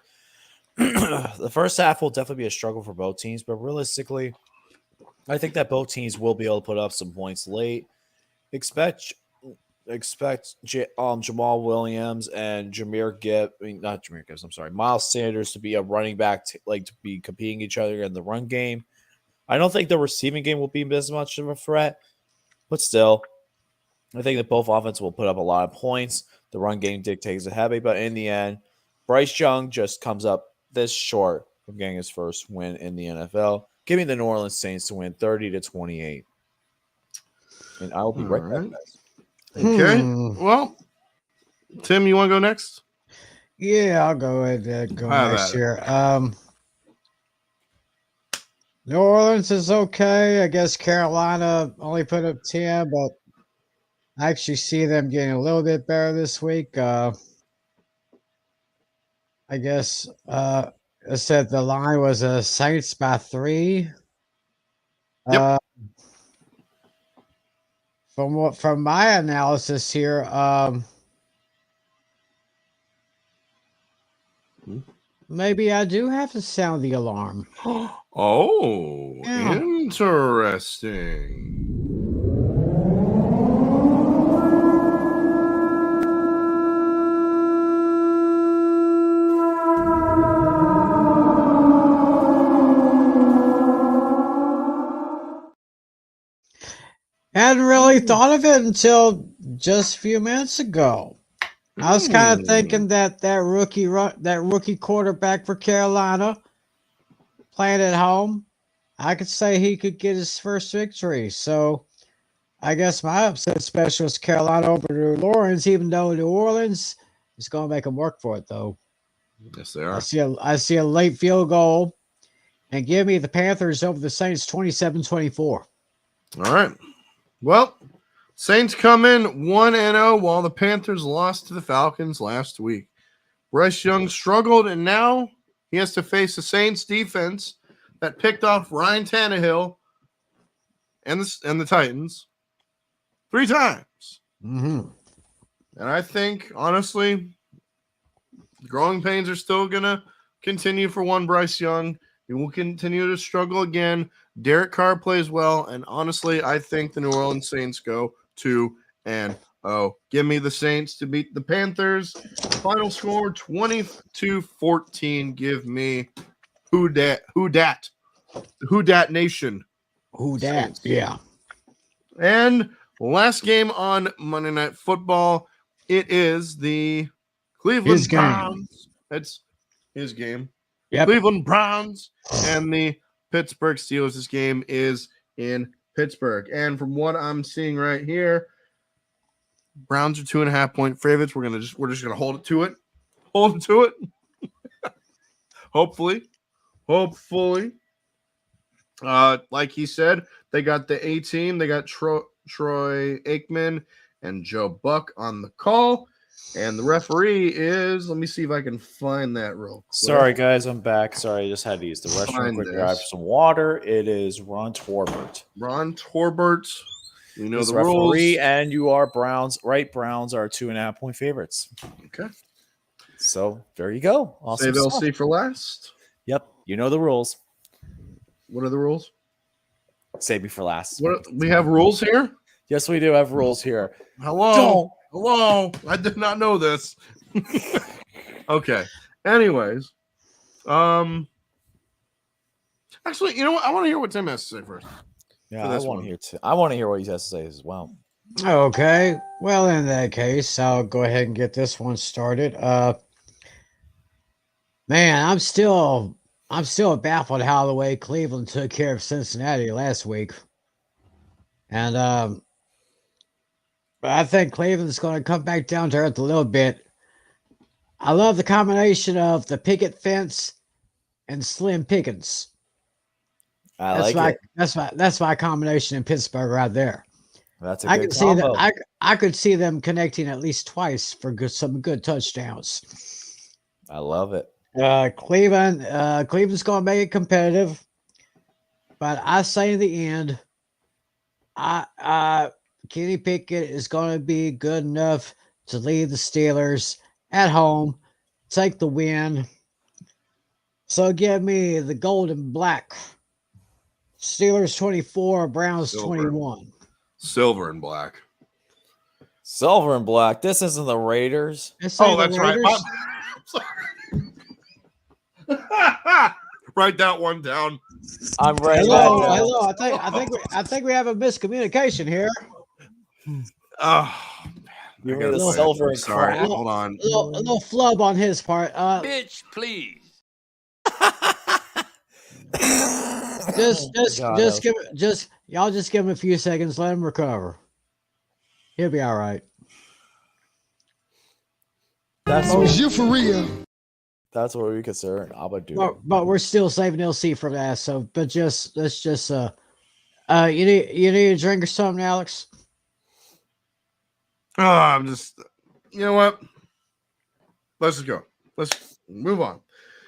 The first half will definitely be a struggle for both teams, but realistically, I think that both teams will be able to put up some points late. Expect Jamal Williams and Miles Sanders to be a running back, to be competing each other in the run game. I don't think the receiving game will be as much of a threat, but still, I think that both offenses will put up a lot of points. The run game dictates the heavy, but in the end, Bryce Young just comes up this short from getting his first win in the NFL. Give me the New Orleans Saints to win 30-28. And I'll be right back, guys. Okay. Well, Tim, you want to go next? Yeah, I'll go ahead and go How next about it? here. New Orleans is okay. I guess Carolina only put up 10, but I actually see them getting a little bit better this week. I guess I said the line was Saints by 3. Yep. From my analysis here, maybe I do have to sound the alarm. Oh, Yeah. interesting. Hadn't really thought of it until just a few minutes ago. I was kind of thinking that rookie quarterback for Carolina playing at home, I could say he could get his first victory. So I guess my upset special is Carolina over New Orleans, even though New Orleans is going to make them work for it, though. Yes, they are. I see a late field goal, and give me the Panthers over the Saints 27-24. All right. Well, Saints come in 1-0 while the Panthers lost to the Falcons last week. Bryce Young struggled, and now he has to face the Saints defense that picked off Ryan Tannehill and the Titans 3 times. Mm-hmm. And I think, honestly, growing pains are still going to continue for one Bryce Young. He will continue to struggle again. Derek Carr plays well, and honestly, I think the New Orleans Saints go 2-0. Give me the Saints to beat the Panthers. Final score 20-14. Give me who dat nation. Who dat? Saints. Yeah. And last game on Monday Night Football, it is the Cleveland His game. Browns. That's his game. Yep. Cleveland Browns and the Pittsburgh Steelers. This game is in Pittsburgh. And from what I'm seeing right here, Browns are 2.5-point favorites. We're just gonna hold it to it. Hold it to it. Hopefully. Like he said, they got the A team. They got Troy Aikman and Joe Buck on the call. And the referee is, let me see if I can find that real quick. Sorry, guys, I'm back. Sorry, I just had to use the restroom quick, grab some water. It is Ron Torbert. Ron Torbert. You know He's the referee, rules. and you are Browns. Right, Browns are 2.5-point favorites. Okay. So there you go. Awesome. Save stuff. LC for last. Yep, you know the rules. What are the rules? Save me for last. We have rules here? Yes, we do have rules here. Hello. I did not know this. Okay. Anyways. Actually, you know what? I want to hear what Tim has to say first. Yeah, I want to hear what he has to say as well. Okay. Well, in that case, I'll go ahead and get this one started. Man, I'm still baffled how the way Cleveland took care of Cincinnati last week. And but I think Cleveland's going to come back down to earth a little bit. I love the combination of the picket fence and Slim Pickens. I That's like my it. that's my combination in Pittsburgh right there. That's a I good could see that combo. I could see them connecting at least twice for some good touchdowns. I love it. Cleveland's going to make it competitive, but I say in the end, Kenny Pickett is going to be good enough to lead the Steelers at home, take the win. So give me the gold and black. Steelers 24, Browns Silver. 21. Silver and black. Silver and black. This isn't the Raiders. Oh, that's right. Write that one down. I'm ready. Hello. I think we have a miscommunication here. Oh, You I mean the gotta silver I'm and sorry. crap? Hold on. A little flub on his part. Bitch, please. Y'all just give him a few seconds. Let him recover. He'll be all right. That's Is you for real? That's what we consider an Abadur. But we're still saving LC for that. So, but let's just you need a drink or something, Alex? Oh, I'm just, you know what? Let's just go. Let's move on.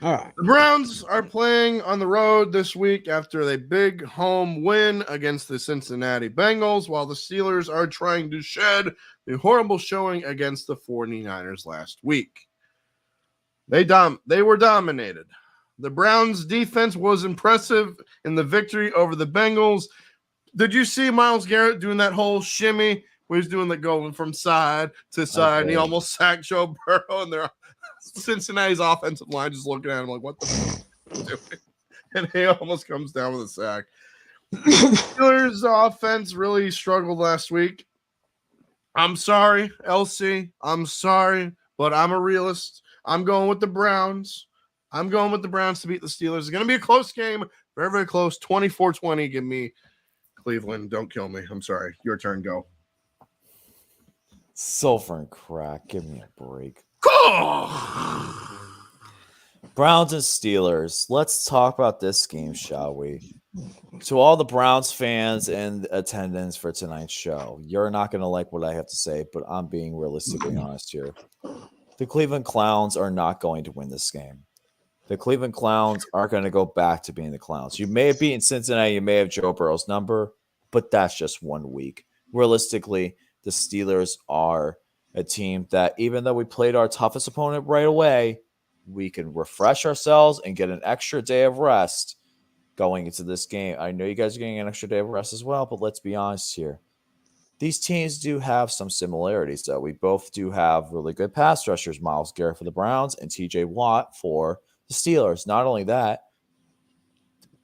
All right. The Browns are playing on the road this week after a big home win against the Cincinnati Bengals, while the Steelers are trying to shed the horrible showing against the 49ers last week. They were dominated. The Browns' defense was impressive in the victory over the Bengals. Did you see Myles Garrett doing that whole shimmy where he's doing the going from side to side, and he almost sacked Joe Burrow, and they're Cincinnati's offensive line just looking at him like, what the fuck are you doing? And he almost comes down with a sack. Steelers' offense really struggled last week. I'm sorry, LC. I'm sorry, but I'm a realist. I'm going with the Browns. I'm going with the Browns to beat the Steelers. It's going to be a close game. Very, very close. 24-20. Give me Cleveland. Don't kill me. I'm sorry. Your turn. Go. Sulfur and crack. Give me a break. Oh! Browns and Steelers. Let's talk about this game, shall we? To all the Browns fans in attendance for tonight's show, you're not going to like what I have to say, but I'm being realistically honest here. The Cleveland Clowns are not going to win this game. The Cleveland Clowns are going to go back to being the Clowns. You may have beaten Cincinnati, you may have Joe Burrow's number, but that's just 1 week. Realistically, the Steelers are a team that, even though we played our toughest opponent right away, we can refresh ourselves and get an extra day of rest going into this game. I know you guys are getting an extra day of rest as well, but let's be honest here. These teams do have some similarities, though. We both do have really good pass rushers, Myles Garrett for the Browns and TJ Watt for the Steelers. Not only that,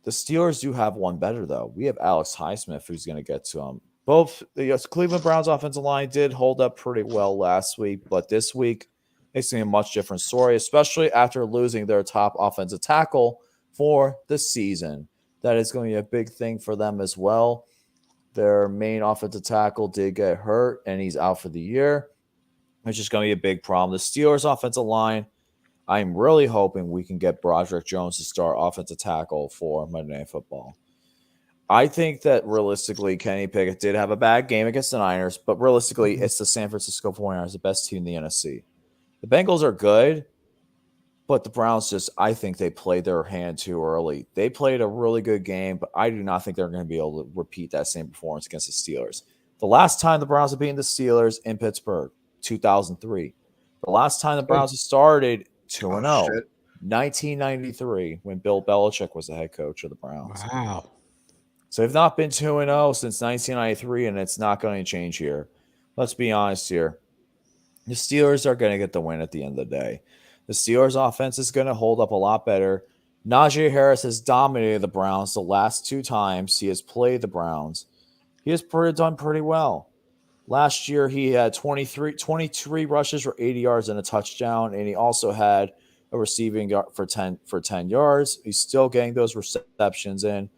the Steelers do have one better, though. We have Alex Highsmith, who's going to get to him. Both the Cleveland Browns offensive line did hold up pretty well last week, but this week it's going to be a much different story, especially after losing their top offensive tackle for the season. That is going to be a big thing for them as well. Their main offensive tackle did get hurt, and he's out for the year, which is going to be a big problem. The Steelers' offensive line, I'm really hoping we can get Broderick Jones to start offensive tackle for Monday Night Football. I think that realistically, Kenny Pickett did have a bad game against the Niners, but realistically, it's the San Francisco 49ers, the best team in the NFC. The Bengals are good, but the Browns I think they played their hand too early. They played a really good game, but I do not think they're going to be able to repeat that same performance against the Steelers. The last time the Browns have beaten the Steelers in Pittsburgh, 2003. The last time the Browns have started 2-0, 1993, when Bill Belichick was the head coach of the Browns. Wow. So they've not been 2-0 since 1993, and it's not going to change here. Let's be honest here. The Steelers are going to get the win at the end of the day. The Steelers' offense is going to hold up a lot better. Najee Harris has dominated the Browns the last 2 times he has played the Browns. He has done pretty well. Last year, he had 23 rushes for 80 yards and a touchdown, and he also had a receiving yard for 10 yards. He's still getting those receptions in.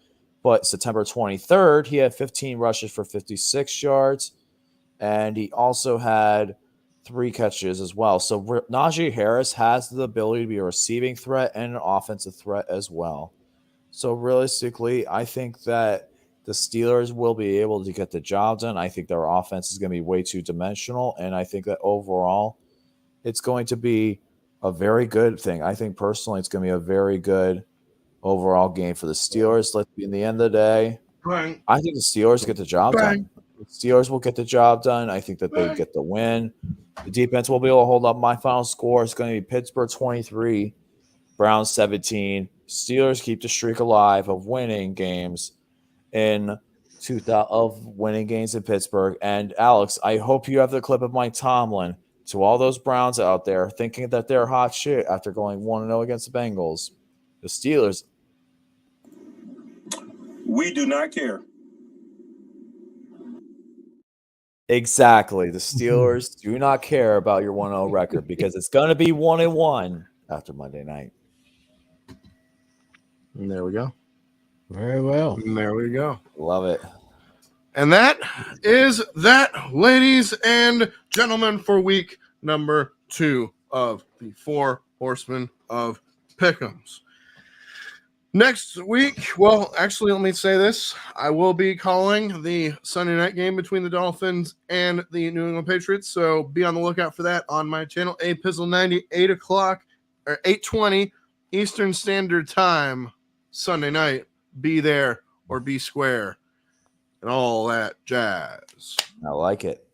But September 23rd, he had 15 rushes for 56 yards, and he also had 3 catches as well. So Najee Harris has the ability to be a receiving threat and an offensive threat as well. So realistically, I think that the Steelers will be able to get the job done. I think their offense is going to be way too dimensional, and I think that overall it's going to be a very good thing. I think personally it's going to be a very good overall game for the Steelers. In the end of the day, Bang. I think the Steelers get the job done. The Steelers will get the job done. I think that they get the win. The defense will be able to hold up. My final score is going to be Pittsburgh 23, Browns 17. Steelers keep the streak alive of winning games in Pittsburgh. And Alex, I hope you have the clip of Mike Tomlin to all those Browns out there thinking that they're hot shit after going 1-0 against the Bengals. The Steelers. We do not care. Exactly. The Steelers do not care about your 1-0 record because it's going to be 1-1 after Monday night. And there we go. Very well. And there we go. Love it. And that is that, ladies and gentlemen, for week number 2 of the 4 Horsemen of Pick'ems. Next week, well, actually, let me say this. I will be calling the Sunday night game between the Dolphins and the New England Patriots, so be on the lookout for that on my channel, APizzle90, 8 o'clock, or 8:20 Eastern Standard Time, Sunday night. Be there or be square and all that jazz. I like it.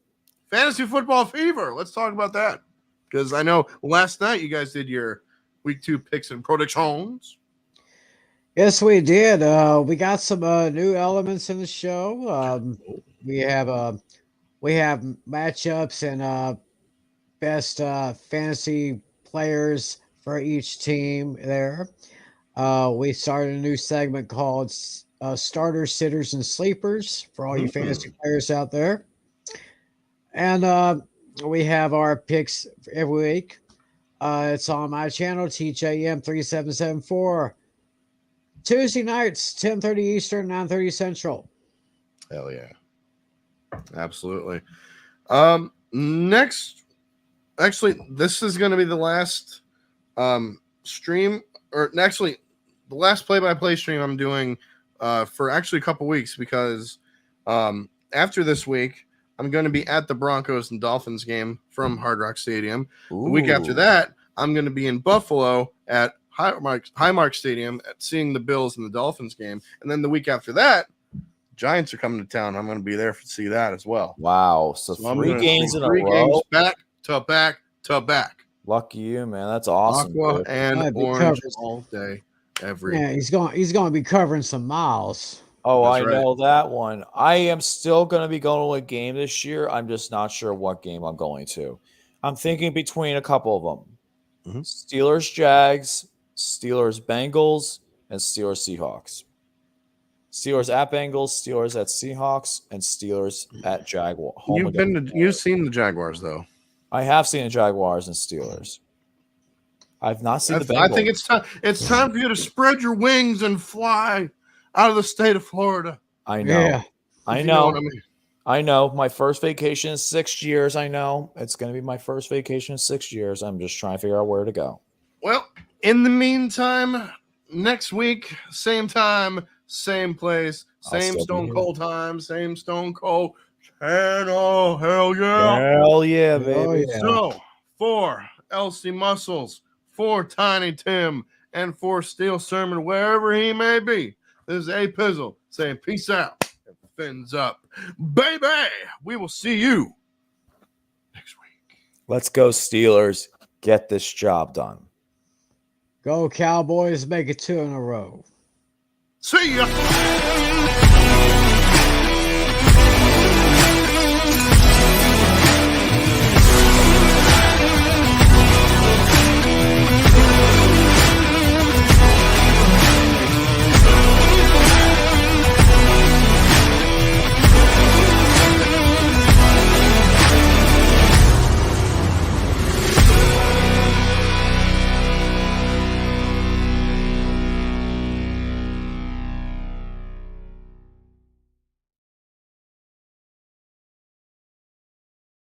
Fantasy football fever. Let's talk about that, because I know last night you guys did your week 2 picks and predictions. Yes, we did. We got some new elements in the show. We have matchups and best fantasy players for each team there. We started a new segment called Starters, Sitters, and Sleepers for all you fantasy players out there. And we have our picks every week. It's on my channel, TJM3774. Tuesday nights, 10:30 Eastern, 9:30 Central. Hell yeah. Absolutely. Next, actually, this is going to be the last stream, or actually, the last play-by-play stream I'm doing for actually a couple weeks, because after this week, I'm going to be at the Broncos and Dolphins game from Hard Rock Stadium. Ooh. The week after that, I'm going to be in Buffalo at Highmark Stadium seeing the Bills and the Dolphins game. And then the week after that, Giants are coming to town. I'm going to be there to see that as well. Wow. So 3 games in a row. Back to back to back. Lucky you, man. That's awesome. Aqua dude. and orange all day, every Yeah, he's going to be covering some miles. Oh, That's I know that one. I am still going to be going to a game this year. I'm just not sure what game I'm going to. I'm thinking between a couple of them. Steelers, Jags, Steelers, Bengals, and Steelers, Seahawks. Steelers at Bengals, Steelers at Seahawks, and Steelers at Jaguars. You've seen the Jaguars, though. I have seen the Jaguars and Steelers. I've not seen the Bengals. I think it's time. It's time for you to spread your wings and fly out of the state of Florida. I know. Yeah. I know. What I mean. I know. My first vacation in 6 years. I know it's going to be my first vacation in 6 years. I'm just trying to figure out where to go. Well, in the meantime, next week, same time, same place, same Stone Cold time, same Stone Cold channel. Hell yeah. Hell yeah, baby. Oh, yeah. So, for Elsie Muscles, for Tiny Tim, and for Steel Sermon, wherever he may be, this is A Pizzle saying peace out and fins up. Baby, we will see you next week. Let's go, Steelers. Get this job done. Go Cowboys, make it 2 in a row. See ya.